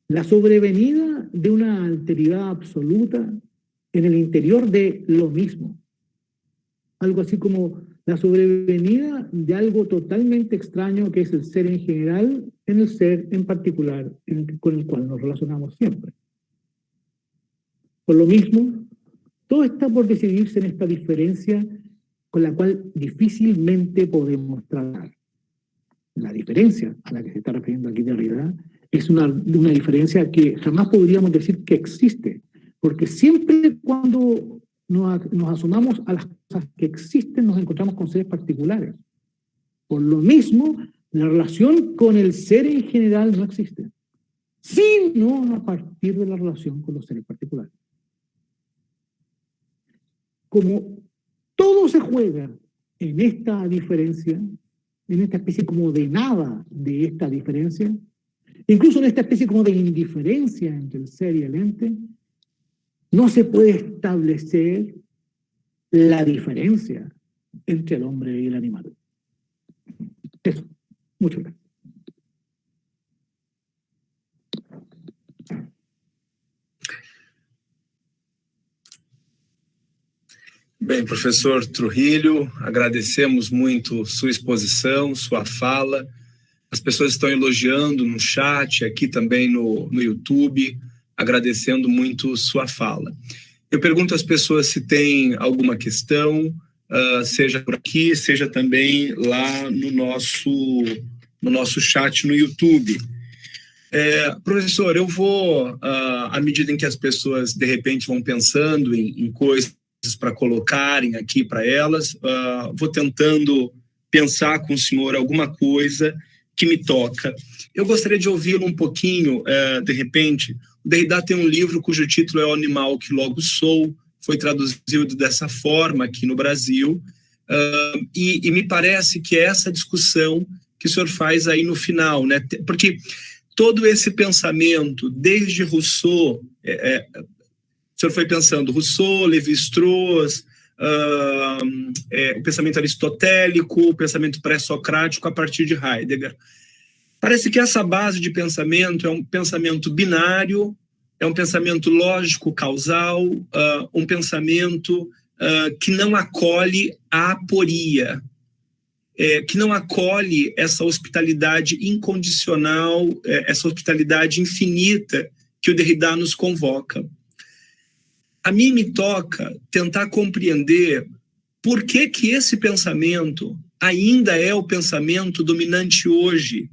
la sobrevenida de una alteridad absoluta en el interior de lo mismo. Algo así como la sobrevenida de algo totalmente extraño que es el ser en general en el ser en particular con el cual nos relacionamos siempre. Por lo mismo, todo está por decidirse en esta diferencia con la cual difícilmente podemos tratar. La diferencia a la que se está refiriendo aquí Derrida es una diferencia que jamás podríamos decir que existe, porque siempre cuando nos asomamos a las cosas que existen nos encontramos con seres particulares. Por lo mismo, la relación con el ser en general no existe, sino a partir de la relación con los seres particulares. Como todo se juega en esta diferencia, en esta especie como de nada de esta diferencia, incluso en esta especie como de indiferencia entre el ser y el ente, no se puede establecer la diferencia entre el hombre y el animal. Eso. Muchas gracias. Bem, professor Trujillo, agradecemos muito sua exposição, sua fala. As pessoas estão elogiando no chat, aqui também no YouTube, agradecendo muito sua fala. Eu pergunto às pessoas se tem alguma questão, seja por aqui, seja também lá no nosso chat no YouTube. Professor, eu vou, à medida em que as pessoas, de repente, vão pensando em coisas para colocarem aqui para elas, vou tentando pensar com o senhor alguma coisa que me toca. Eu gostaria de ouvi-lo um pouquinho, de repente. O Derrida tem um livro cujo título é O Animal que Logo Sou, foi traduzido dessa forma aqui no Brasil, e me parece que é essa discussão que o senhor faz aí no final, né? Porque todo esse pensamento, desde Rousseau, o senhor foi pensando Rousseau, Lévi-Strauss, o pensamento aristotélico, o pensamento pré-socrático a partir de Heidegger. Parece que essa base de pensamento é um pensamento binário, é um pensamento lógico-causal, um pensamento que não acolhe a aporia, que não acolhe essa hospitalidade incondicional, essa hospitalidade infinita que o Derrida nos convoca. A mim me toca tentar compreender por que esse pensamento ainda é o pensamento dominante hoje.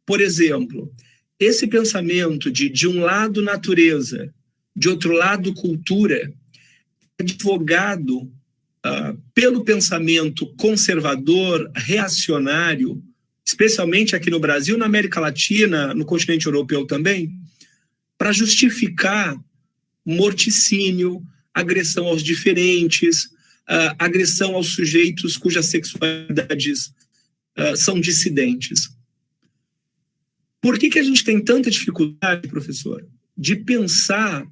Por exemplo, esse pensamento de um lado natureza, de outro lado cultura, é advogado pelo pensamento conservador, reacionário, especialmente aqui no Brasil, na América Latina, no continente europeu também, para justificar morticínio, agressão aos diferentes, agressão aos sujeitos cujas sexualidades são dissidentes. Por que a gente tem tanta dificuldade, professor, de pensar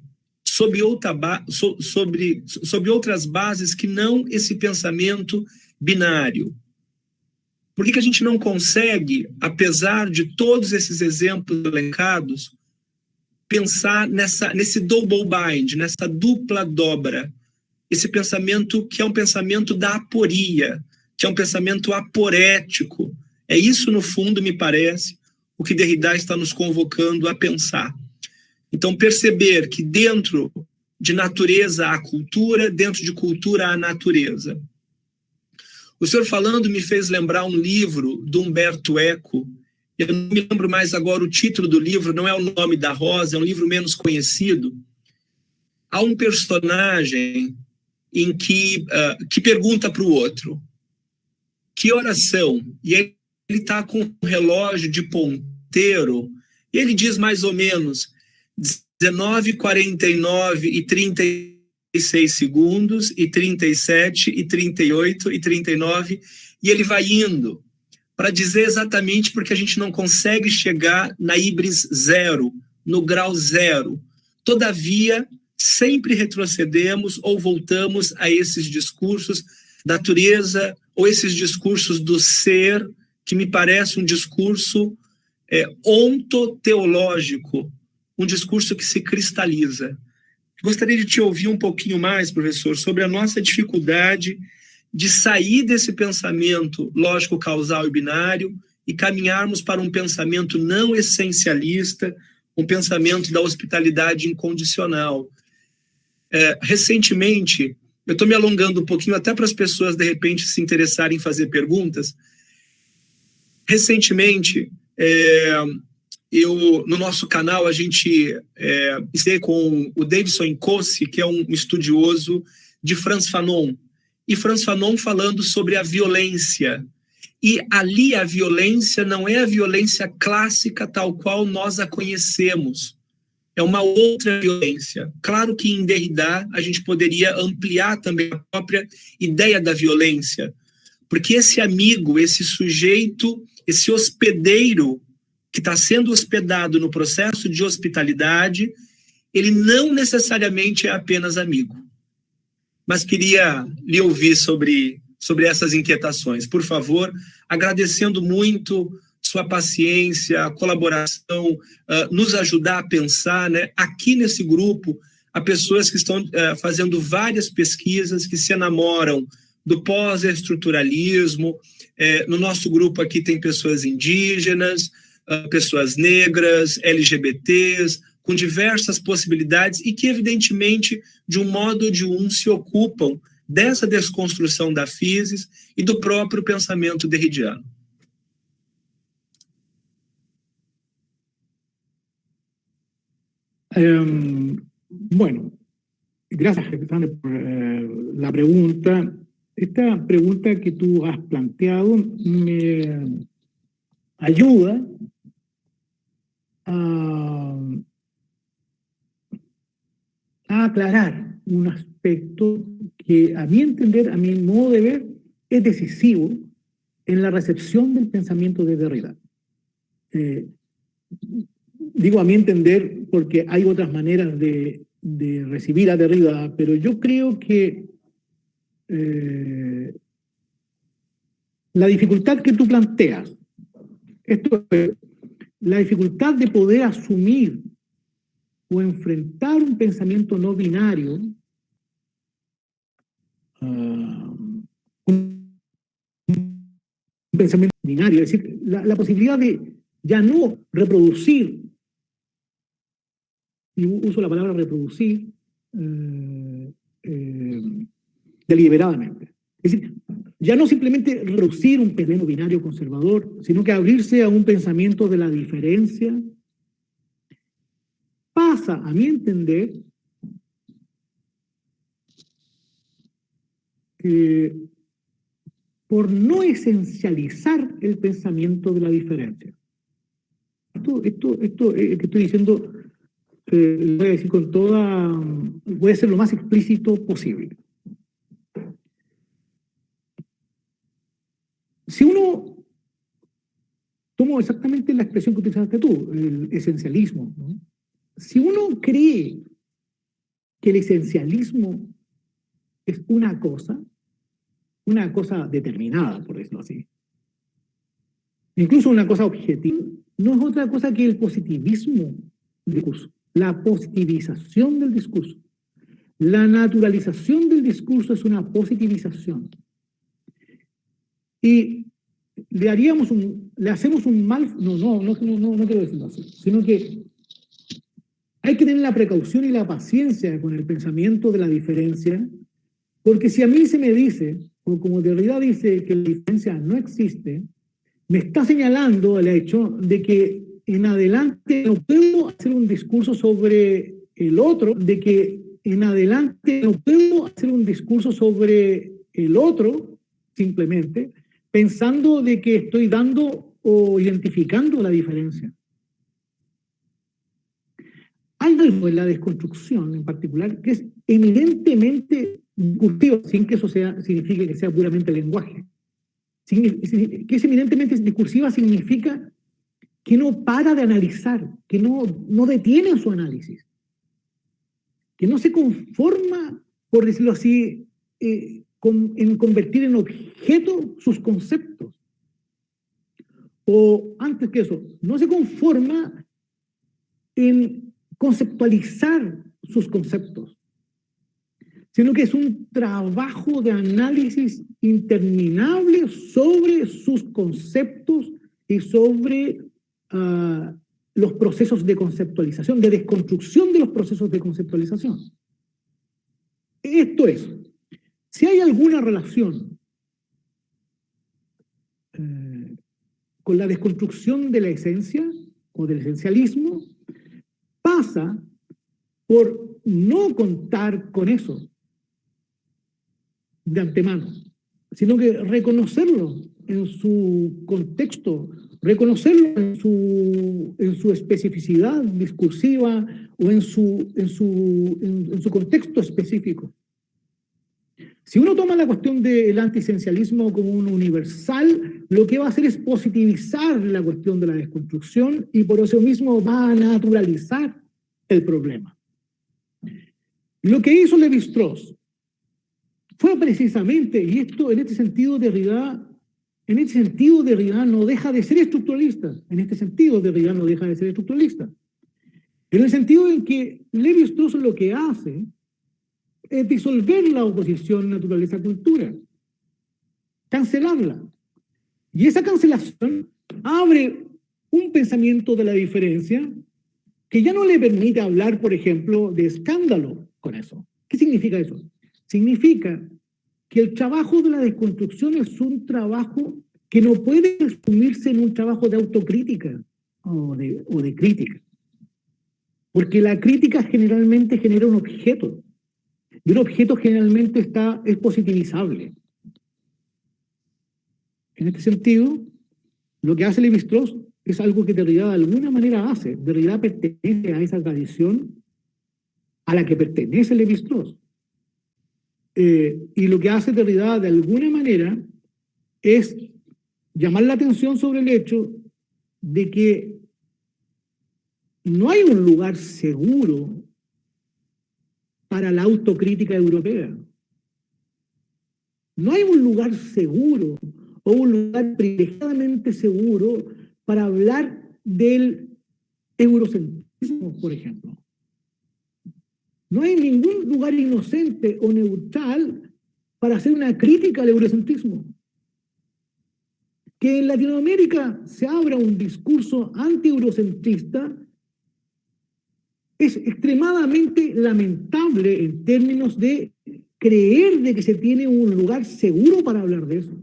sobre outras bases que não esse pensamento binário? Por que a gente não consegue, apesar de todos esses exemplos elencados, pensar nesse double bind, nessa dupla dobra, esse pensamento que é um pensamento da aporia, que é um pensamento aporético? É isso, no fundo, me parece, o que Derrida está nos convocando a pensar. Então, perceber que dentro de natureza há cultura, dentro de cultura há natureza. O senhor falando me fez lembrar um livro do Umberto Eco. Eu não me lembro mais agora o título do livro, não é O Nome da Rosa, é um livro menos conhecido. Há um personagem em que pergunta para o outro: que horas são? E ele está com um relógio de ponteiro, e ele diz mais ou menos 19h49 e 36 segundos, e 37, e 38, e 39, e ele vai indo para dizer exatamente porque a gente não consegue chegar na híbris zero, no grau zero. Todavia, sempre retrocedemos ou voltamos a esses discursos da natureza, ou esses discursos do ser, que me parece um discurso ontoteológico, um discurso que se cristaliza. Gostaria de te ouvir um pouquinho mais, professor, sobre a nossa dificuldade de sair desse pensamento lógico, causal e binário e caminharmos para um pensamento não essencialista, um pensamento da hospitalidade incondicional. Recentemente, eu estou me alongando um pouquinho até para as pessoas, de repente, se interessarem em fazer perguntas. Recentemente, no nosso canal, a gente esteve com o Davidson Nkosi, que é um estudioso de Frantz Fanon, e Frantz Fanon falando sobre a violência. E ali a violência não é a violência clássica tal qual nós a conhecemos. É uma outra violência. Claro que em Derrida a gente poderia ampliar também a própria ideia da violência, porque esse amigo, esse sujeito, esse hospedeiro que está sendo hospedado no processo de hospitalidade, ele não necessariamente é apenas amigo. Mas queria lhe ouvir sobre essas inquietações. Por favor, agradecendo muito sua paciência, a colaboração, nos ajudar a pensar, né? Aqui nesse grupo, há pessoas que estão fazendo várias pesquisas, que se enamoram do pós-estruturalismo. No nosso grupo aqui tem pessoas indígenas, pessoas negras, LGBTs, com diversas possibilidades e que, evidentemente, de um modo ou de um, se ocupam dessa desconstrução da physis e do próprio pensamento derridiano. Bueno, gracias, Alexander, por la pregunta. Esta pregunta que tú has planteado me ayuda a aclarar un aspecto que, a mi entender, a mi modo de ver, es decisivo en la recepción del pensamiento de Derrida. Digo a mi entender porque hay otras maneras de recibir a Derrida, pero yo creo que la dificultad que tú planteas, esto es, la dificultad de poder asumir o enfrentar un pensamiento no binario, un pensamiento binario, es decir, la posibilidad de ya no reproducir, y uso la palabra reproducir deliberadamente. Es decir, ya no simplemente reducir un pensamiento binario conservador, sino que abrirse a un pensamiento de la diferencia, pasa, a mi entender, por no esencializar el pensamiento de la diferencia. Esto que estoy diciendo, lo voy a decir con toda, voy a ser lo más explícito posible. Si uno, tomo exactamente la expresión que utilizaste tú, el esencialismo, ¿no? Si uno cree que el esencialismo es una cosa determinada, por decirlo así, incluso una cosa objetiva, no es otra cosa que el positivismo del discurso, la positivización del discurso. La naturalización del discurso es una positivización. Y le hacemos un mal, no quiero decirlo así, sino que hay que tener la precaución y la paciencia con el pensamiento de la diferencia, porque si a mí se me dice, o como Derrida dice que la diferencia no existe, me está señalando el hecho de que en adelante no puedo hacer un discurso sobre el otro, simplemente pensando de que estoy dando o identificando la diferencia. Hay algo en la desconstrucción en particular que es eminentemente discursivo, sin que eso signifique que sea puramente lenguaje. Que es eminentemente discursiva significa que no para de analizar, que no detiene su análisis, que no se conforma, por decirlo así, en convertir en objeto sus conceptos. O antes que eso, no se conforma en conceptualizar sus conceptos, sino que es un trabajo de análisis interminable sobre sus conceptos y sobre los procesos de conceptualización, de desconstrucción de los procesos de conceptualización. Esto es, si hay alguna relación con la desconstrucción de la esencia o del esencialismo, pasa por no contar con eso de antemano, sino que reconocerlo en su contexto, reconocerlo en su especificidad discursiva o en su contexto específico. Si uno toma la cuestión del antiesencialismo como un universal, lo que va a hacer es positivizar la cuestión de la desconstrucción y por eso mismo va a naturalizar el problema. Lo que hizo Lévi-Strauss fue precisamente, y esto en este sentido Derrida no deja de ser estructuralista, en este sentido Derrida no deja de ser estructuralista, en el sentido en que Lévi-Strauss lo que hace es disolver la oposición naturaleza-cultura, cancelarla. Y esa cancelación abre un pensamiento de la diferencia que ya no le permite hablar, por ejemplo, de escándalo con eso. ¿Qué significa eso? Significa que el trabajo de la desconstrucción es un trabajo que no puede resumirse en un trabajo de autocrítica o de crítica. Porque la crítica generalmente genera un objeto. Y un objeto generalmente es positivizable. En este sentido, lo que hace Lévi-Strauss es algo que Derrida de alguna manera hace. Derrida pertenece a esa tradición a la que pertenece Lévi-Strauss. Y lo que hace Derrida de alguna manera es llamar la atención sobre el hecho de que no hay un lugar seguro para la autocrítica europea. No hay un lugar seguro o un lugar privilegiadamente seguro para hablar del eurocentrismo, por ejemplo. No hay ningún lugar inocente o neutral para hacer una crítica al eurocentrismo. Que en Latinoamérica se abra un discurso anti-eurocentrista es extremadamente lamentable en términos de creer de que se tiene un lugar seguro para hablar de eso.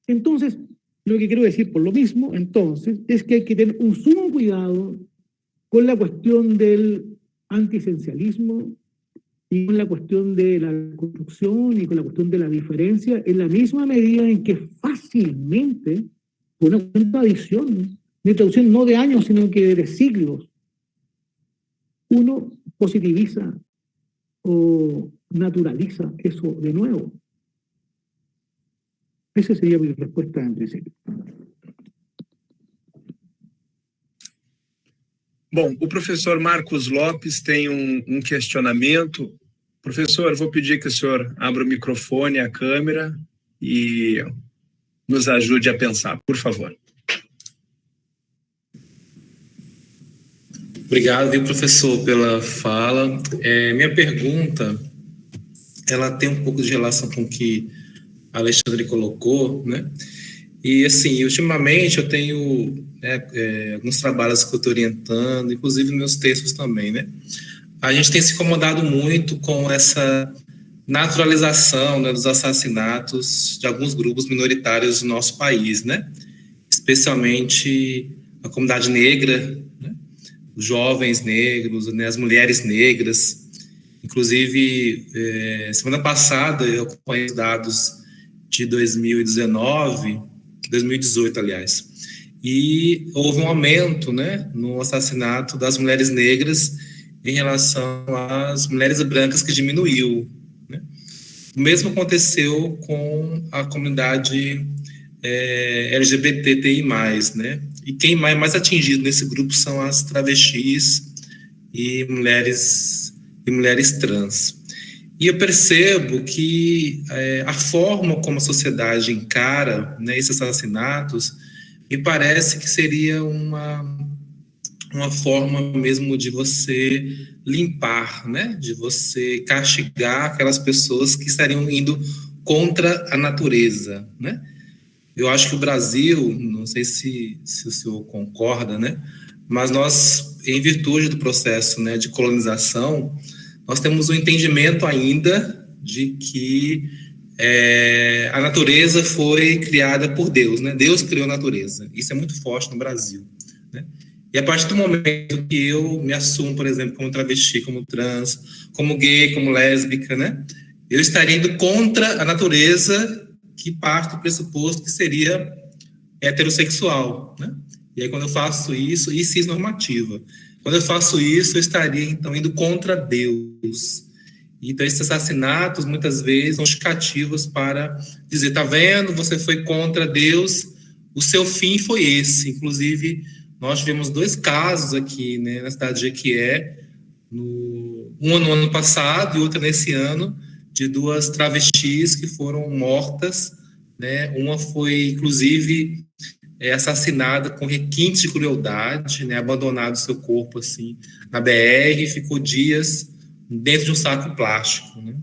Entonces, lo que quiero decir por lo mismo, entonces, es que hay que tener un sumo cuidado con la cuestión del antiesencialismo y con la cuestión de la construcción y con la cuestión de la diferencia, en la misma medida en que fácilmente, por una tradición no de años, sino que de siglos, uno positiviza o naturaliza eso de nuevo. Esa sería mi respuesta en principio. Bom, o professor Marcos Lopes tem questionamento. Professor, vou pedir que o senhor abra o microfone, a câmera e nos ajude a pensar, por favor. Obrigado, viu, professor, pela fala. Minha pergunta, ela tem um pouco de relação com o que a Alexandre colocou, né? E, assim, ultimamente eu tenho alguns trabalhos que eu estou orientando, inclusive meus textos também, né? A gente tem se incomodado muito com essa naturalização, né, dos assassinatos de alguns grupos minoritários do nosso país, né? Especialmente a comunidade negra, né? Os jovens negros, né, as mulheres negras. Inclusive, semana passada eu acompanhei os dados de 2018, aliás, e houve um aumento, né, no assassinato das mulheres negras em relação às mulheres brancas, que diminuiu, né? O mesmo aconteceu com a comunidade LGBTI+, né? E quem é mais atingido nesse grupo são as travestis e mulheres trans. E eu percebo que a forma como a sociedade encara, né, esses assassinatos, me parece que seria uma forma mesmo de você limpar, né, de você castigar aquelas pessoas que estariam indo contra a natureza, né? eu acho que o Brasil, não sei se o senhor concorda, né? Mas nós, em virtude do processo, né, de colonização, nós temos um entendimento ainda de que a natureza foi criada por Deus, né? Deus criou a natureza. Isso é muito forte no Brasil, né? E a partir do momento que eu me assumo, por exemplo, como travesti, como trans, como gay, como lésbica, né? Eu estaria indo contra a natureza que parte do pressuposto que seria heterossexual, né? E aí, quando eu faço isso, e cisnormativa, quando eu faço isso, eu estaria, então, indo contra Deus. Então, esses assassinatos, muitas vezes, são justificativas para dizer, tá vendo, você foi contra Deus, o seu fim foi esse. Inclusive, nós tivemos 2 casos aqui, né, na cidade de Jequié, um no ano passado e outro nesse ano, de 2 travestis que foram mortas, né? Uma foi, inclusive, assassinada com requinte de crueldade, né? Abandonado seu corpo assim na BR e ficou dias dentro de um saco plástico, né?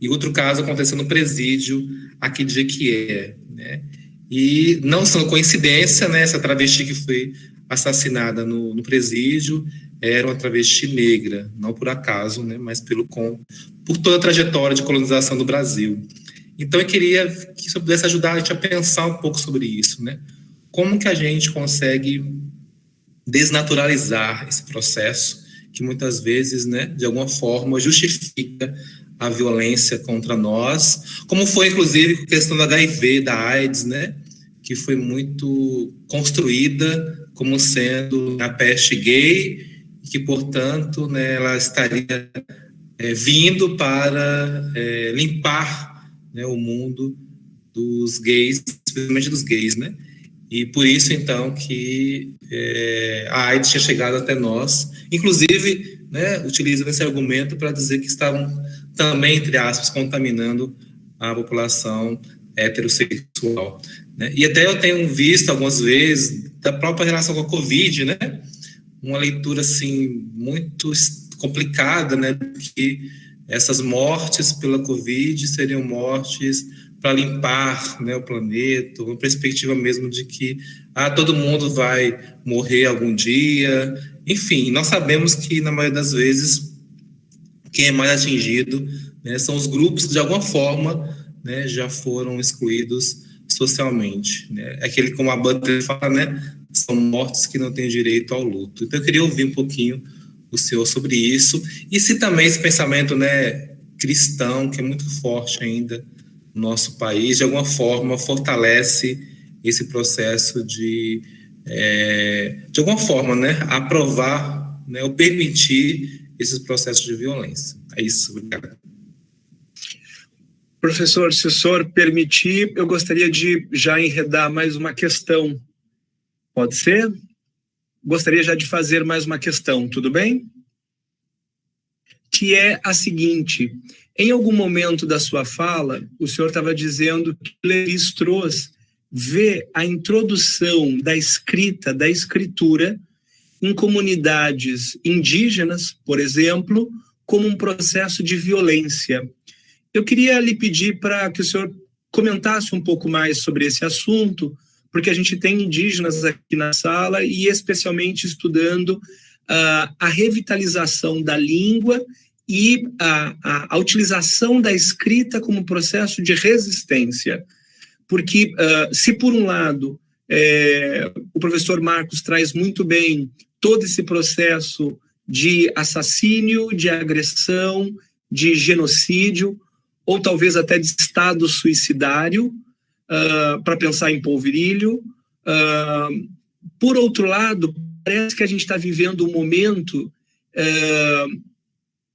E outro caso aconteceu no presídio aqui de Jequié, né? E não são coincidência, né? Essa travesti que foi assassinada no presídio era uma travesti negra, não por acaso, né? Mas por toda a trajetória de colonização do Brasil. Então, eu queria que você pudesse ajudar a gente a pensar um pouco sobre isso, né? Como que a gente consegue desnaturalizar esse processo que muitas vezes, né, de alguma forma, justifica a violência contra nós, como foi, inclusive, a questão do HIV, da AIDS, né, que foi muito construída como sendo a peste gay, que, portanto, né, ela estaria vindo para limpar, né, o mundo dos gays, especialmente dos gays, né? E por isso, então, que a AIDS tinha chegado até nós, inclusive, né, utilizando esse argumento para dizer que estavam também, entre aspas, contaminando a população heterossexual, né? E até eu tenho visto algumas vezes da própria relação com a Covid, né? Uma leitura, assim, muito complicada, né? Que essas mortes pela Covid seriam mortes para limpar, né, o planeta, uma perspectiva mesmo de que todo mundo vai morrer algum dia. Enfim, nós sabemos que, na maioria das vezes, quem é mais atingido, né, são os grupos que, de alguma forma, né, já foram excluídos socialmente, né? Aquele, como a Butler fala, né, são mortes que não têm direito ao luto. Então, eu queria ouvir um pouquinho o senhor sobre isso, e se também esse pensamento, né, cristão, que é muito forte ainda no nosso país, de alguma forma fortalece esse processo de alguma forma, né, aprovar, né, ou permitir esses processos de violência. É isso, obrigado. Professor, se o senhor permitir, eu gostaria de já enredar mais uma questão. Pode ser? Gostaria já de fazer mais uma questão, tudo bem? Que é a seguinte: em algum momento da sua fala, o senhor estava dizendo que Lévi-Strauss vê a introdução da escrita, da escritura, em comunidades indígenas, por exemplo, como um processo de violência. Eu queria lhe pedir para que o senhor comentasse um pouco mais sobre esse assunto, porque a gente tem indígenas aqui na sala e especialmente estudando a revitalização da língua e a utilização da escrita como processo de resistência. Porque, se por um lado, o professor Marcos traz muito bem todo esse processo de assassínio, de agressão, de genocídio, ou talvez até de estado suicidário, para pensar em polvilho. Por outro lado, parece que a gente está vivendo um momento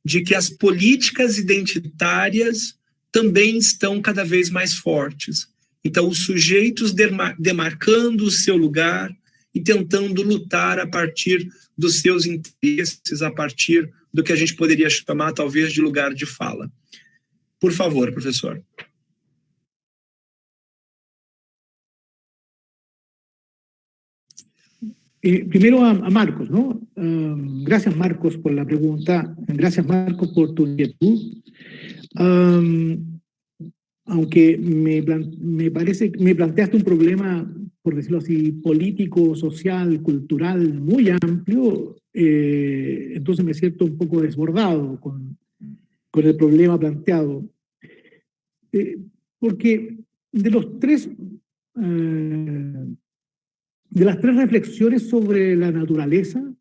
de que as políticas identitárias também estão cada vez mais fortes. Então, os sujeitos demarcando o seu lugar e tentando lutar a partir dos seus interesses, a partir do que a gente poderia chamar, talvez, de lugar de fala. Por favor, professor. Primero a Marcos, ¿no? Gracias, Marcos, por la pregunta. Gracias, Marcos, por tu inquietud. aunque me parece que me planteaste un problema, por decirlo así, político, social, cultural, muy amplio, entonces me siento un poco desbordado con el problema planteado. Porque de las tres reflexiones sobre la naturaleza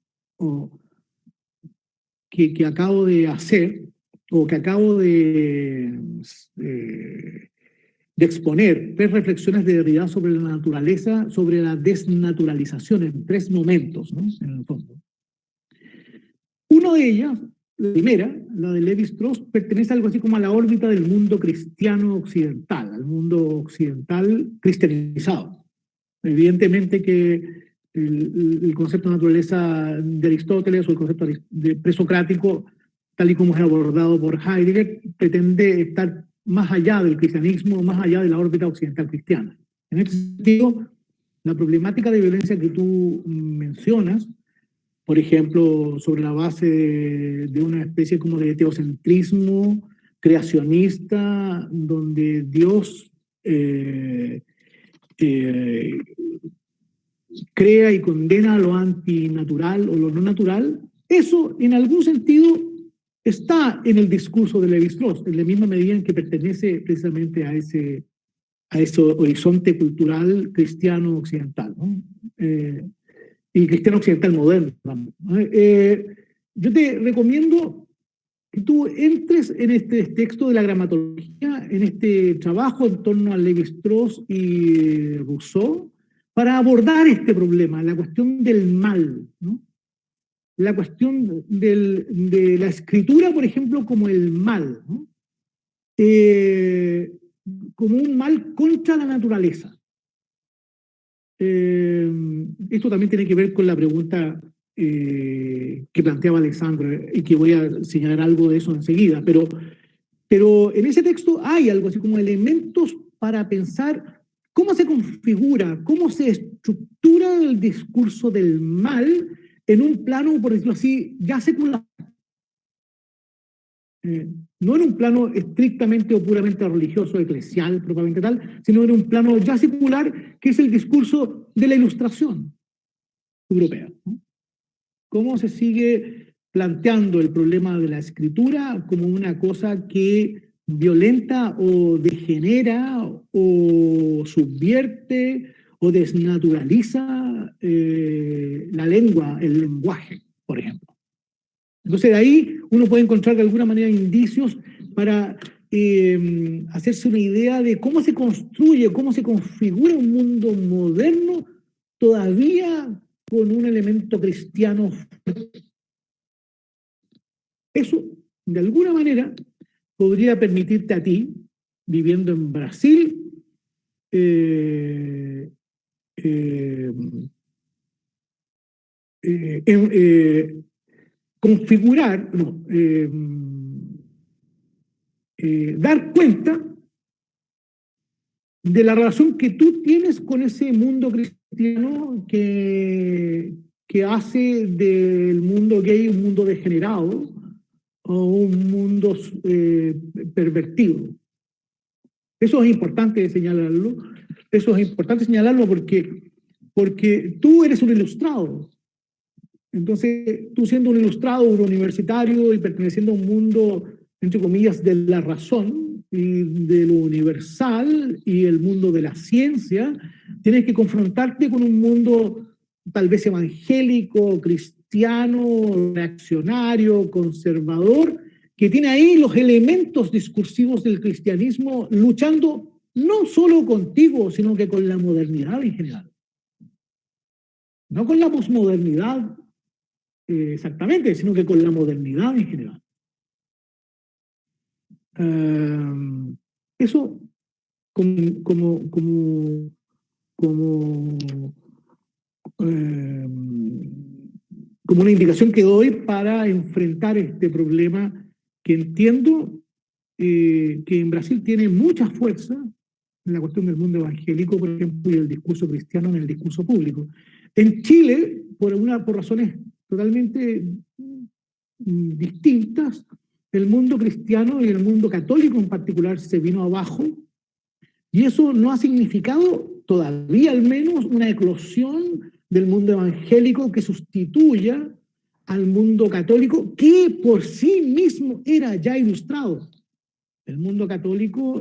que acabo de hacer, o que acabo de exponer, tres reflexiones de Derrida sobre la naturaleza, sobre la desnaturalización, en tres momentos, ¿no? En el fondo. Una de ellas, la primera, la de Lévi-Strauss, pertenece a algo así como a la órbita del mundo cristiano occidental, al mundo occidental cristianizado. Evidentemente que el concepto de naturaleza de Aristóteles o el concepto de presocrático, tal y como es abordado por Heidegger, pretende estar más allá del cristianismo, más allá de la órbita occidental cristiana. En este sentido, la problemática de violencia que tú mencionas, por ejemplo, sobre la base de una especie como de teocentrismo creacionista, donde Dios crea y condena lo antinatural o lo no natural, eso en algún sentido está en el discurso de Lévi-Strauss, en la misma medida en que pertenece precisamente a ese horizonte cultural cristiano occidental, ¿no? Y cristiano occidental moderno, ¿no? Yo te recomiendo que tú entres en este texto de la gramatología, en este trabajo en torno a Lévi-Strauss y Rousseau, para abordar este problema, la cuestión del mal, ¿no? La cuestión de la escritura, por ejemplo, como el mal, ¿no? Como un mal contra la naturaleza. Esto también tiene que ver con la pregunta que planteaba Alexandra, y que voy a señalar algo de eso enseguida, pero en ese texto hay algo así como elementos para pensar cómo se configura, cómo se estructura el discurso del mal en un plano, por decirlo así, ya secular. No en un plano estrictamente o puramente religioso, eclesial, propiamente tal, sino en un plano ya secular, que es el discurso de la Ilustración europea, ¿no? Cómo se sigue planteando el problema de la escritura como una cosa que violenta o degenera o subvierte o desnaturaliza la lengua, el lenguaje, por ejemplo. Entonces de ahí uno puede encontrar de alguna manera indicios para hacerse una idea de cómo se construye, cómo se configura un mundo moderno todavía con un elemento cristiano. Eso, de alguna manera, podría permitirte a ti, viviendo en Brasil, configurar, dar cuenta de la relación que tú tienes con ese mundo cristiano que hace del mundo gay un mundo degenerado o un mundo pervertido. Eso es importante señalarlo. Eso es importante señalarlo porque tú eres un ilustrado. Entonces, tú siendo un ilustrado, un universitario y perteneciendo a un mundo, entre comillas, de la razón y de lo universal y el mundo de la ciencia, tienes que confrontarte con un mundo tal vez evangélico, cristiano, reaccionario, conservador, que tiene ahí los elementos discursivos del cristianismo luchando no solo contigo, sino que con la modernidad en general. No con la posmodernidad exactamente, sino que con la modernidad en general. Eso como una indicación que doy para enfrentar este problema que entiendo que en Brasil tiene mucha fuerza en la cuestión del mundo evangélico, por ejemplo, y el discurso cristiano en el discurso público. En Chile, por razones totalmente distintas, el mundo cristiano y el mundo católico en particular se vino abajo Y eso no ha significado todavía al menos una eclosión del mundo evangélico que sustituya al mundo católico, que por sí mismo era ya ilustrado. El mundo católico,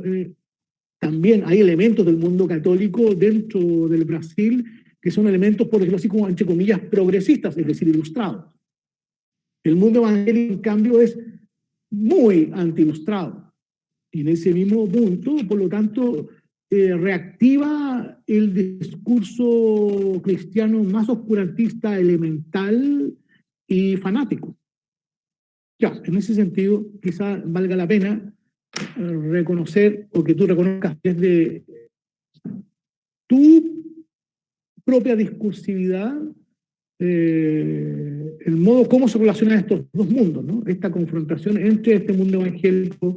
también hay elementos del mundo católico dentro del Brasil que son elementos, por decirlo así, como entre comillas, progresistas, es decir, ilustrados. El mundo evangélico, en cambio, es muy anti-ilustrado. Y en ese mismo punto, por lo tanto, reactiva el discurso cristiano más oscurantista, elemental y fanático. Ya, en ese sentido, quizá valga la pena reconocer, o que tú reconozcas desde tu propia discursividad, el modo cómo se relacionan estos dos mundos, ¿no? Esta confrontación entre este mundo evangélico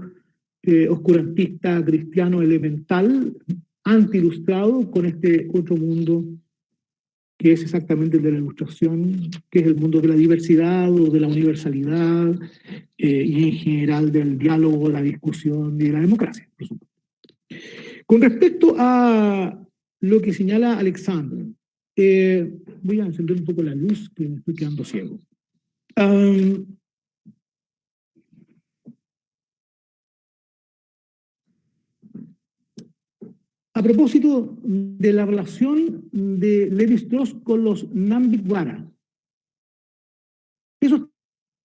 oscurantista, cristiano, elemental, anti-ilustrado, con este otro mundo que es exactamente el de la ilustración, que es el mundo de la diversidad o de la universalidad, y en general del diálogo, la discusión y de la democracia, por supuesto. Con respecto a lo que señala Alexander, voy a encender un poco la luz, que me estoy quedando ciego. A propósito de la relación de Lévi-Strauss con los Nambitwara, eso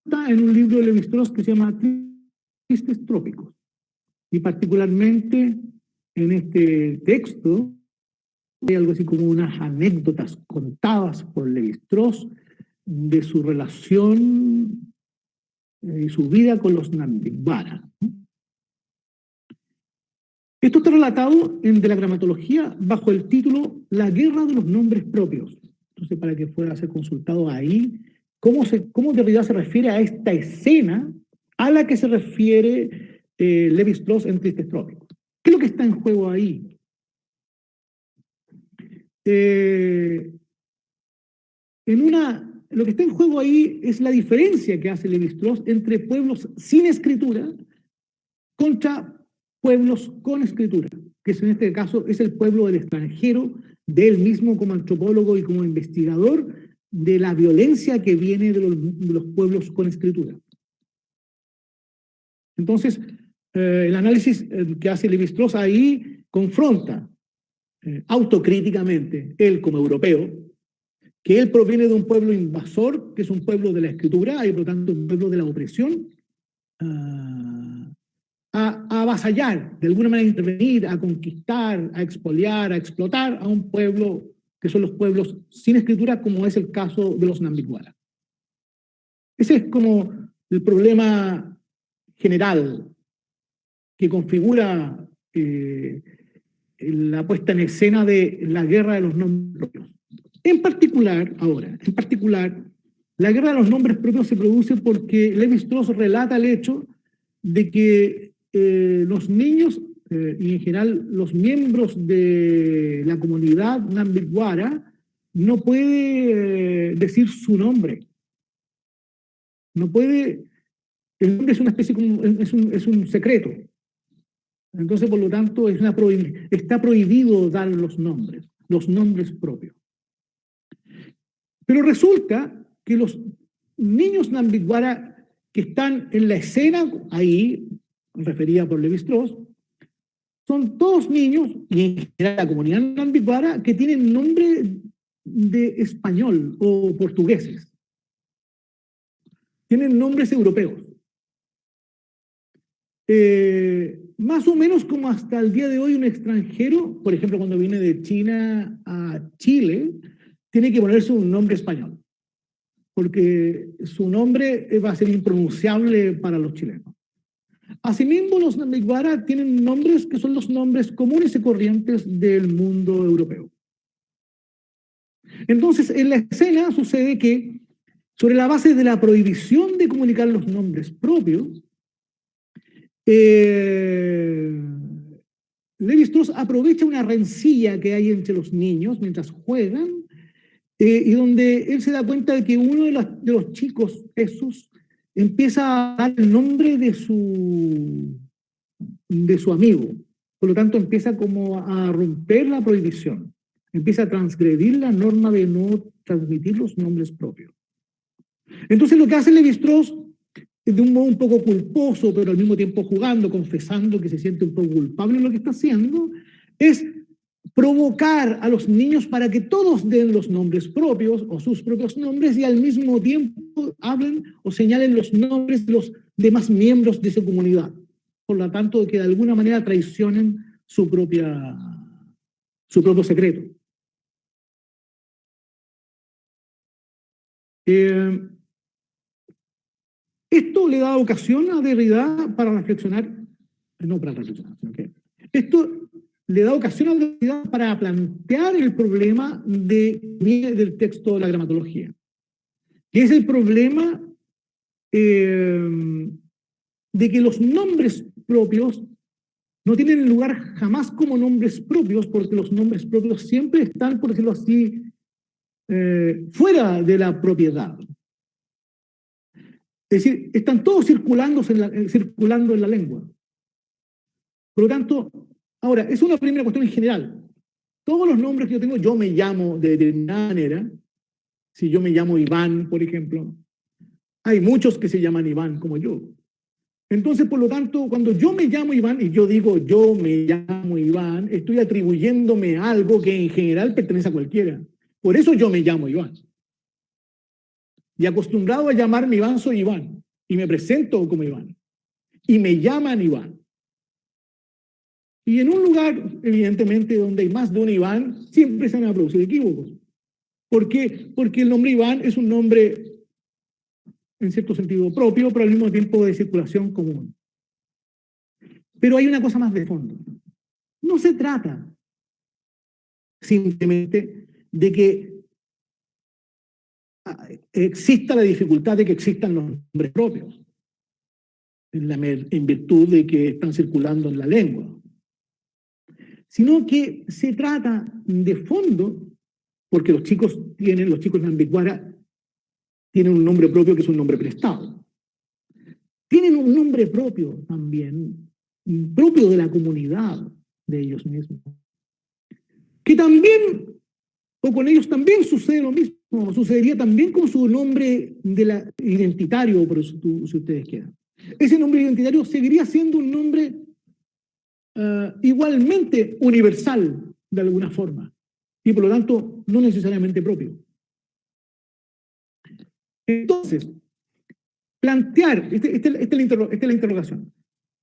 está en un libro de Lévi-Strauss que se llama Tristes Trópicos, y particularmente en este texto hay algo así como unas anécdotas contadas por Lévi-Strauss de su relación y su vida con los Nambitwara. Esto está relatado en De la Gramatología bajo el título La guerra de los nombres propios. Entonces, para que pueda ser consultado ahí, cómo Derrida se refiere a esta escena a la que se refiere Lévi-Strauss en Tristes Trópicos. ¿Qué es lo que está en juego ahí? Lo que está en juego ahí es la diferencia que hace Lévi-Strauss entre pueblos sin escritura contra pueblos con escritura, que en este caso es el pueblo del extranjero, de él mismo como antropólogo y como investigador de la violencia que viene de los pueblos con escritura. Entonces, el análisis que hace Lévi-Strauss ahí confronta autocríticamente, él como europeo, que él proviene de un pueblo invasor, que es un pueblo de la escritura y por lo tanto un pueblo de la opresión, a avasallar, de alguna manera intervenir, a conquistar, a expoliar, a explotar a un pueblo que son los pueblos sin escritura, como es el caso de los Nambitwara. Ese es como el problema general que configura la puesta en escena de la guerra de los nombres propios. En particular, la guerra de los nombres propios se produce porque Lévi-Strauss relata el hecho de que los niños y en general los miembros de la comunidad Nambitwara no puede decir su nombre. No puede, el nombre es una especie como, es un secreto. Entonces, por lo tanto, está prohibido dar los nombres propios. Pero resulta que los niños Nambitwara que están en la escena ahí, referida por Lévi-Strauss, son todos niños, y en general la comunidad Nambitwara, que tienen nombre de español o portugueses. Tienen nombres europeos. Más o menos como hasta el día de hoy un extranjero, por ejemplo, cuando viene de China a Chile, tiene que ponerse un nombre español, porque su nombre va a ser impronunciable para los chilenos. Asimismo, los Nambitwara tienen nombres que son los nombres comunes y corrientes del mundo europeo. Entonces, en la escena sucede que, sobre la base de la prohibición de comunicar los nombres propios, Lévi-Strauss aprovecha una rencilla que hay entre los niños mientras juegan, y donde él se da cuenta de que uno de los chicos esos empieza a dar el nombre de su amigo, Por lo tanto, empieza como a romper la prohibición, empieza a transgredir la norma de no transmitir los nombres propios. Entonces, lo que hace Lévi-Strauss, de un modo un poco culposo, pero al mismo tiempo jugando, confesando que se siente un poco culpable en lo que está haciendo, es provocar a los niños para que todos den los nombres propios o sus propios nombres y al mismo tiempo hablen o señalen los nombres de los demás miembros de su comunidad. Por lo tanto, que de alguna manera traicionen su propio secreto. Esto le da ocasión a Derrida para reflexionar, no para reflexionar, sino que esto le da ocasión a Derrida para plantear el problema del texto de la gramatología, que es el problema de que los nombres propios no tienen lugar jamás como nombres propios, porque los nombres propios siempre están, por decirlo así, fuera de la propiedad. Es decir, están todos circulando en la lengua. Por lo tanto, ahora, es una primera cuestión en general. Todos los nombres que yo tengo, yo me llamo de determinada manera. Si yo me llamo Iván, por ejemplo, hay muchos que se llaman Iván como yo. Entonces, por lo tanto, cuando yo me llamo Iván y yo digo yo me llamo Iván, estoy atribuyéndome algo que en general pertenece a cualquiera. Por eso yo me llamo Iván. Y acostumbrado a llamarme Iván, soy Iván. Y me presento como Iván. Y me llaman Iván. Y en un lugar, evidentemente, donde hay más de un Iván, siempre se van a producir equívocos. ¿Por qué? Porque el nombre Iván es un nombre, en cierto sentido, propio, pero al mismo tiempo de circulación común. Pero hay una cosa más de fondo. No se trata simplemente de que exista la dificultad de que existan los nombres propios, en virtud de que están circulando en la lengua, sino que se trata de fondo, porque los chicos Nambiquara tienen un nombre propio que es un nombre prestado. Tienen un nombre propio también, propio de la comunidad de ellos mismos, que también, o con ellos también sucede lo mismo, sucedería también con su nombre identitario, por eso, si ustedes quieran. Ese nombre identitario seguiría siendo un nombre igualmente universal, de alguna forma, y por lo tanto no necesariamente propio. Entonces, plantear, esta es la interrogación,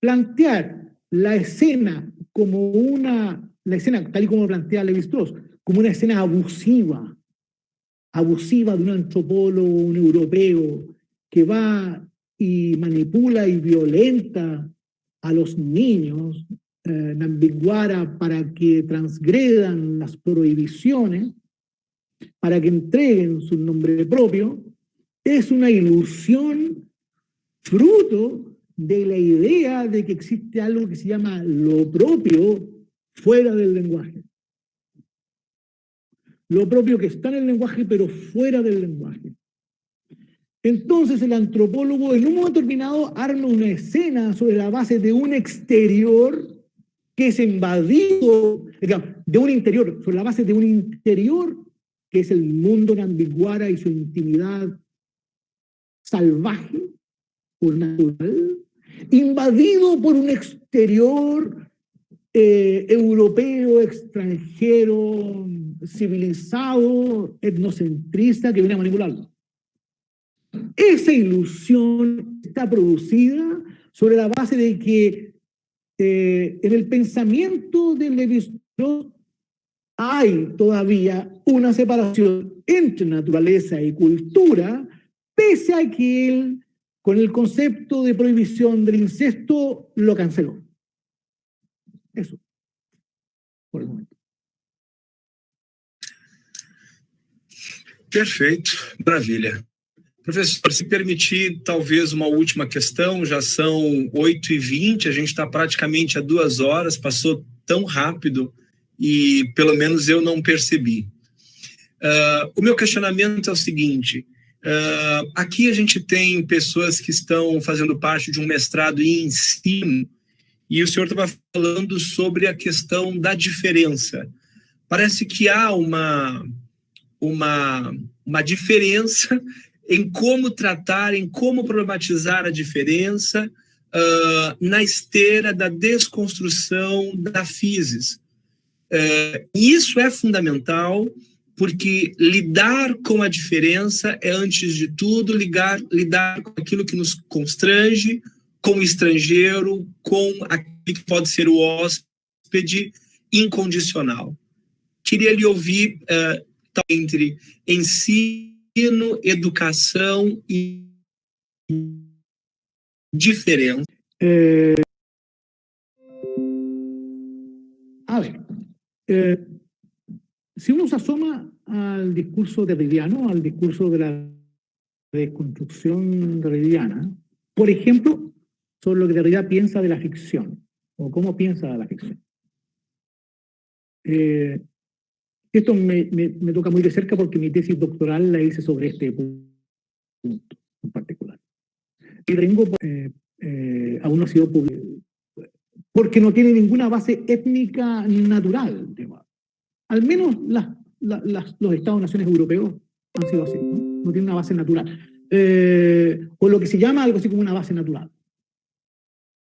plantear la escena como la escena tal y como plantea Lévi-Strauss, como una escena abusiva de un antropólogo, un europeo, que va y manipula y violenta a los niños Nambiquara para que transgredan las prohibiciones, para que entreguen su nombre propio, es una ilusión fruto de la idea de que existe algo que se llama lo propio fuera del lenguaje. Lo propio que está en el lenguaje, pero fuera del lenguaje. Entonces el antropólogo en un momento determinado arma una escena sobre la base de un exterior que es invadido, digamos, de un interior, sobre la base de un interior que es el mundo Nambiquara y su intimidad salvaje o natural, invadido por un exterior europeo, extranjero, civilizado, etnocentrista que viene a manipularlo. Esa ilusión está producida sobre la base de que en el pensamiento de Lévi-Strauss hay todavía una separación entre naturaleza y cultura, pese a que él, con el concepto de prohibición del incesto, lo canceló. Eso, por el momento. Perfeito, maravilha. Professor, se permitir talvez uma última questão, já são 8h20, a gente está praticamente a 2 horas, passou tão rápido e pelo menos eu não percebi. O meu questionamento é o seguinte, aqui a gente tem pessoas que estão fazendo parte de um mestrado em ensino e o senhor estava falando sobre a questão da diferença. Parece que há uma diferença em como tratar, em como problematizar a diferença na esteira da desconstrução da physis. Isso é fundamental, porque lidar com a diferença é, antes de tudo, lidar com aquilo que nos constrange, com o estrangeiro, com aquilo que pode ser o hóspede incondicional. Queria lhe ouvir entre ensino, educação e diferença. A ver, si uno se asoma al discurso derridiano, al discurso de la desconstrucción derridiana, por ejemplo, sobre lo que Derrida piensa de la ficción, o cómo piensa de la ficción. Esto me toca muy de cerca porque mi tesis doctoral la hice sobre este punto en particular. Y tengo, aún no ha sido publicado, porque no tiene ninguna base étnica natural. Al menos los Estados-naciones europeos han sido así, no tienen una base natural. O lo que se llama algo así como una base natural.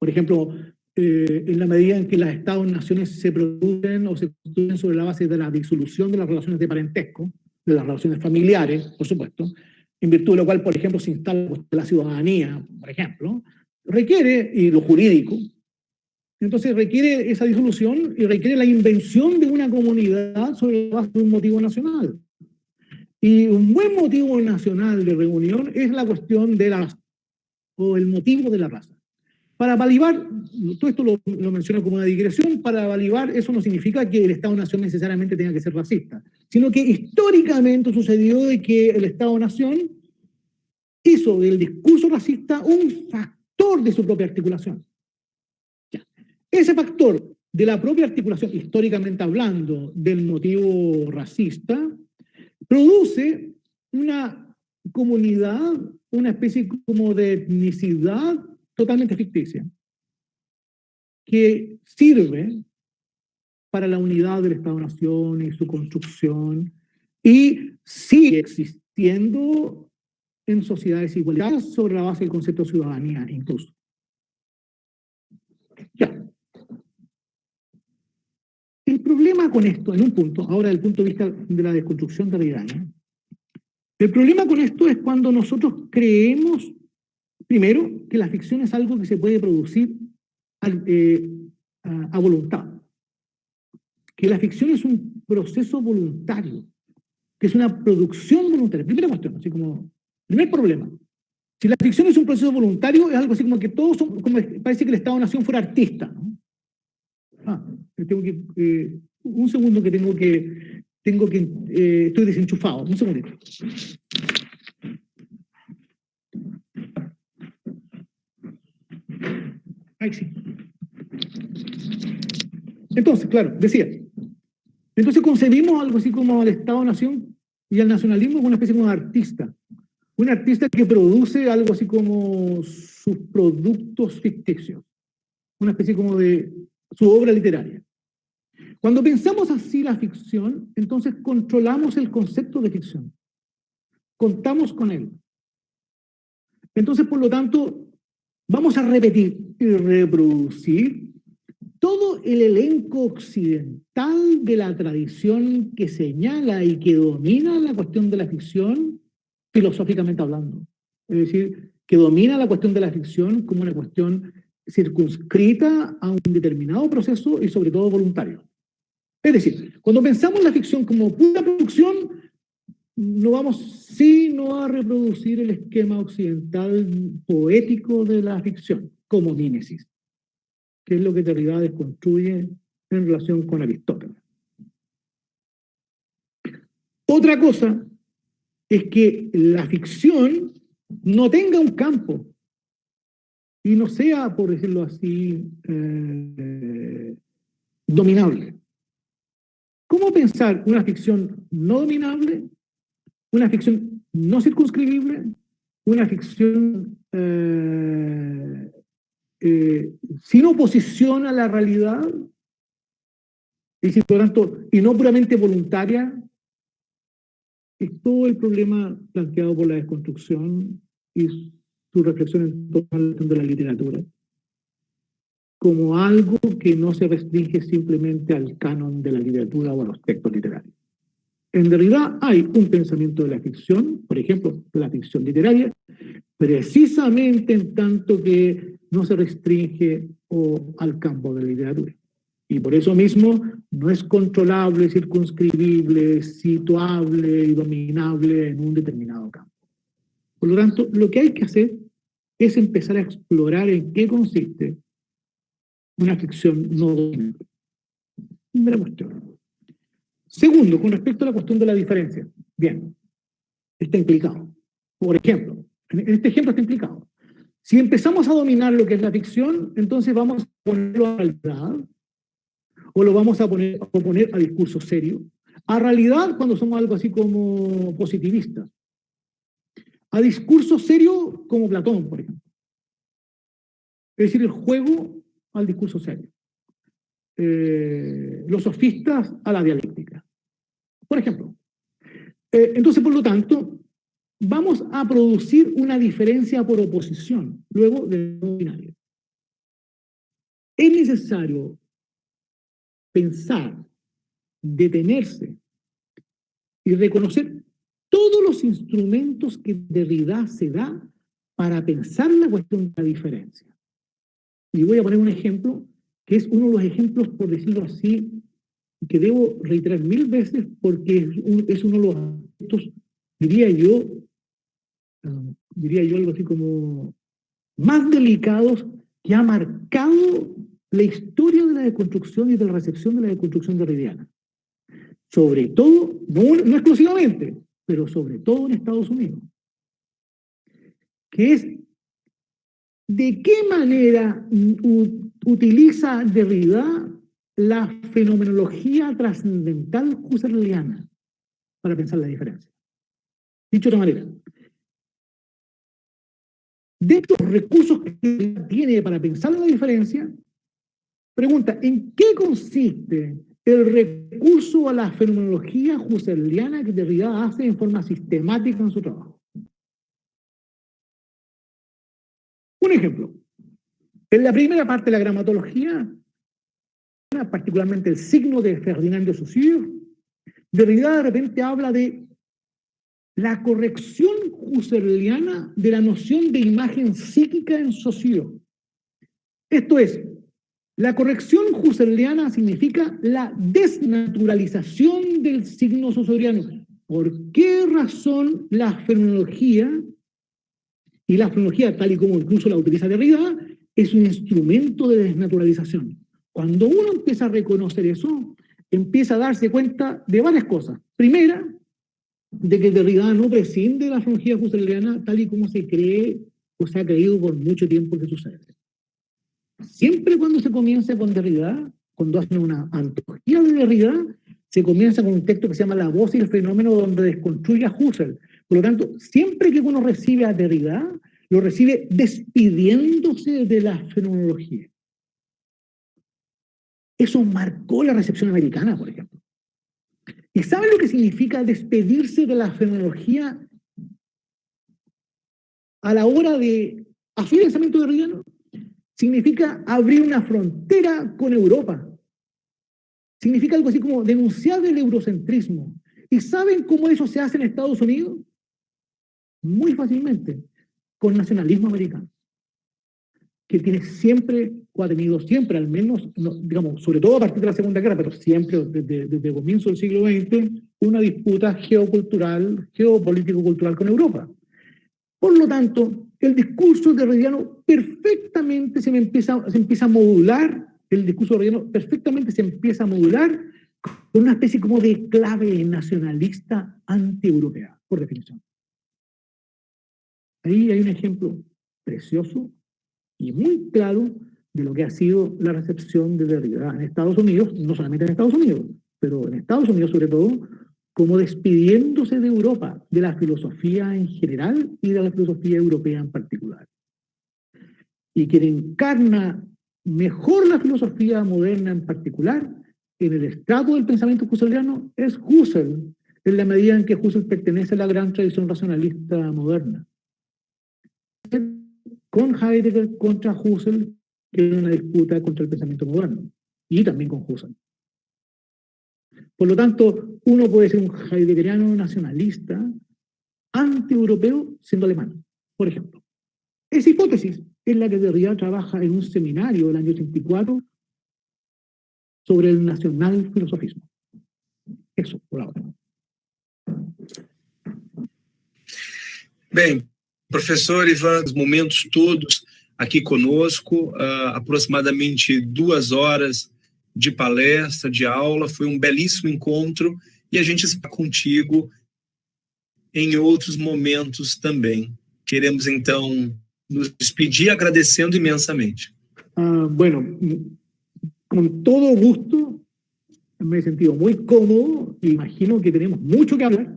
Por ejemplo, en la medida en que las Estados-naciones se producen o se construyen sobre la base de la disolución de las relaciones de parentesco, de las relaciones familiares, por supuesto, en virtud de lo cual, por ejemplo, se instala la ciudadanía, por ejemplo, requiere, y lo jurídico, entonces requiere esa disolución y requiere la invención de una comunidad sobre la base de un motivo nacional. Y un buen motivo nacional de reunión es la cuestión de o el motivo de la raza. Para valivar, todo esto lo menciono como una digresión, para valivar eso no significa que el Estado-Nación necesariamente tenga que ser racista, sino que históricamente sucedió de que el Estado-Nación hizo del discurso racista un factor de su propia articulación. Ya. Ese factor de la propia articulación, históricamente hablando, del motivo racista, produce una comunidad, una especie como de etnicidad totalmente ficticia, que sirve para la unidad del Estado-Nación y su construcción, y sigue existiendo en sociedades igualitarias sobre la base del concepto de ciudadanía, incluso. Ya. El problema con esto, en un punto, ahora desde el punto de vista de la desconstrucción derridiana, el problema con esto es cuando nosotros creemos, primero, que la ficción es algo que se puede producir a voluntad. Que la ficción es un proceso voluntario, que es una producción voluntaria. Primera cuestión, así como, primer problema. Si la ficción es un proceso voluntario, es algo así como que todos son, como parece que el Estado-Nación fuera artista, ¿no? Tengo que, un segundo que estoy desenchufado, un segundito. Ahí sí. Entonces, claro, decía, entonces concebimos algo así como al Estado-Nación y al nacionalismo como una especie como de artista. Un artista que produce algo así como sus productos ficticios. Una especie como de su obra literaria. Cuando pensamos así la ficción, entonces controlamos el concepto de ficción. Contamos con él. Entonces, por lo tanto, vamos a repetir y reproducir todo el elenco occidental de la tradición que señala y que domina la cuestión de la ficción, filosóficamente hablando. Es decir, que domina la cuestión de la ficción como una cuestión circunscrita a un determinado proceso y sobre todo voluntario. Es decir, cuando pensamos la ficción como pura producción, no vamos sino a reproducir el esquema occidental poético de la ficción, como mímesis, que es lo que Derrida desconstruye en relación con Aristóteles. Otra cosa es que la ficción no tenga un campo y no sea, por decirlo así, dominable. ¿Cómo pensar una ficción no dominable, una ficción no circunscribible, una ficción sin oposición a la realidad, y por lo tanto, y no puramente voluntaria, es todo el problema planteado por la desconstrucción y su reflexión en torno a la literatura, como algo que no se restringe simplemente al canon de la literatura o a los textos literarios. En realidad hay un pensamiento de la ficción, por ejemplo, de la ficción literaria, precisamente en tanto que no se restringe al campo de la literatura. Y por eso mismo no es controlable, circunscribible, situable y dominable en un determinado campo. Por lo tanto, lo que hay que hacer es empezar a explorar en qué consiste una ficción no dominante. Primera cuestión. Segundo, con respecto a la cuestión de la diferencia. Bien, está implicado. Por ejemplo, en este ejemplo está implicado. Si empezamos a dominar lo que es la ficción, entonces vamos a ponerlo a realidad, o lo vamos a oponer a discurso serio, a realidad cuando somos algo así como positivistas, a discurso serio como Platón, por ejemplo. Es decir, el juego al discurso serio. Los sofistas a la dialéctica. Por ejemplo. Entonces, por lo tanto, vamos a producir una diferencia por oposición, luego del binario. Es necesario pensar, detenerse y reconocer todos los instrumentos que Derrida se da para pensar la cuestión de la diferencia. Y voy a poner un ejemplo que es uno de los ejemplos, por decirlo así, que debo reiterar 1000 veces porque es uno de los aspectos, diría yo algo así como más delicados que ha marcado la historia de la deconstrucción y de la recepción de la deconstrucción derridiana. Sobre todo, no exclusivamente, pero sobre todo en Estados Unidos. Que es de qué manera utiliza Derrida la fenomenología trascendental husserliana para pensar la diferencia. Dicho de otra manera, de estos recursos que tiene para pensar la diferencia, pregunta, ¿en qué consiste el recurso a la fenomenología husserliana que Derrida hace en forma sistemática en su trabajo? Un ejemplo. En la primera parte de la gramatología, particularmente el signo de Ferdinand de Saussure, Derrida de repente habla de la corrección husserliana de la noción de imagen psíquica en Saussure. Esto es, la corrección husserliana significa la desnaturalización del signo saussuriano. ¿Por qué razón la fenomenología, y la fenomenología tal y como incluso la utiliza Derrida, es un instrumento de desnaturalización? Cuando uno empieza a reconocer eso, empieza a darse cuenta de varias cosas. Primera, de que Derrida no prescinde de la fenomenología husserliana tal y como se cree o se ha creído por mucho tiempo que sucede. Siempre cuando se comienza con Derrida, cuando hacen una antología de Derrida, se comienza con un texto que se llama La voz y el fenómeno, donde desconstruye a Husserl. Por lo tanto, siempre que uno recibe a Derrida, lo recibe despidiéndose de la fenomenología. Eso marcó la recepción americana, por ejemplo. ¿Y saben lo que significa despedirse de la fenomenología a la hora de hacer el pensamiento derridiano? Significa abrir una frontera con Europa. Significa algo así como denunciar el eurocentrismo. ¿Y saben cómo eso se hace en Estados Unidos? Muy fácilmente, con nacionalismo americano, que tiene siempre, o ha tenido siempre, al menos, digamos, sobre todo a partir de la Segunda Guerra, pero siempre desde el comienzo del siglo XX, una disputa geocultural, geopolítico-cultural con Europa. Por lo tanto, el discurso derridiano perfectamente se empieza a modular, el discurso derridiano perfectamente se empieza a modular con una especie como de clave nacionalista anti-europea, por definición. Ahí hay un ejemplo precioso y muy claro de lo que ha sido la recepción de Derrida en Estados Unidos, no solamente en Estados Unidos, pero en Estados Unidos sobre todo, como despidiéndose de Europa, de la filosofía en general y de la filosofía europea en particular. y quien encarna mejor la filosofía moderna en particular en el estrato del pensamiento husserliano es Husserl, en la medida en que Husserl pertenece a la gran tradición racionalista moderna. Con Heidegger contra Husserl, que es una disputa contra el pensamiento moderno, y también con Husserl. Por lo tanto, uno puede ser un heideggeriano nacionalista anti-europeo siendo alemán, por ejemplo. Esa hipótesis es la que Derrida trabaja en un seminario del año 84 sobre el nacional filosofismo. Eso, por ahora. Bem, professor Ivan, os momentos todos aqui conosco, aproximadamente 2 horas de palestra, de aula, foi um belíssimo encontro e a gente está contigo em outros momentos também. Queremos, então, nos despedir agradecendo imensamente. Bueno, con todo gusto, me he sentido muy cómodo, imagino que tenemos mucho que hablar,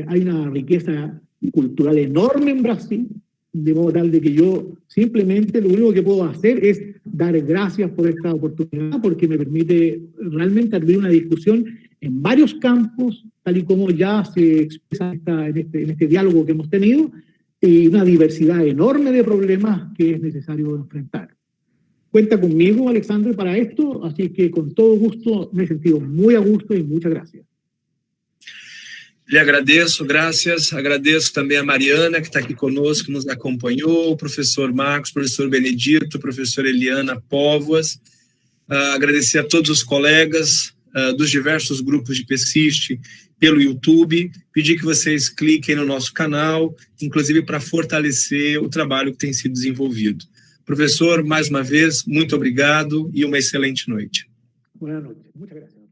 hay una riqueza cultural enorme en Brasil, de modo tal de que yo simplemente lo único que puedo hacer es dar gracias por esta oportunidad, porque me permite realmente abrir una discusión en varios campos, tal y como ya se expresa en este diálogo que hemos tenido, y una diversidad enorme de problemas que es necesario enfrentar. Cuenta conmigo, Alexandre, para esto, así que con todo gusto me he sentido muy a gusto y muchas gracias. Lhe agradeço, graças. Agradeço também a Mariana, que está aqui conosco, que nos acompanhou, o professor Marcos, o professor Benedito, a professora Eliana Póvoas. Agradecer a todos os colegas dos diversos grupos de Pesquiste pelo YouTube. Pedir que vocês cliquem no nosso canal, inclusive para fortalecer o trabalho que tem sido desenvolvido. Professor, mais uma vez, muito obrigado e uma excelente noite. Buenas noches. Muchas gracias.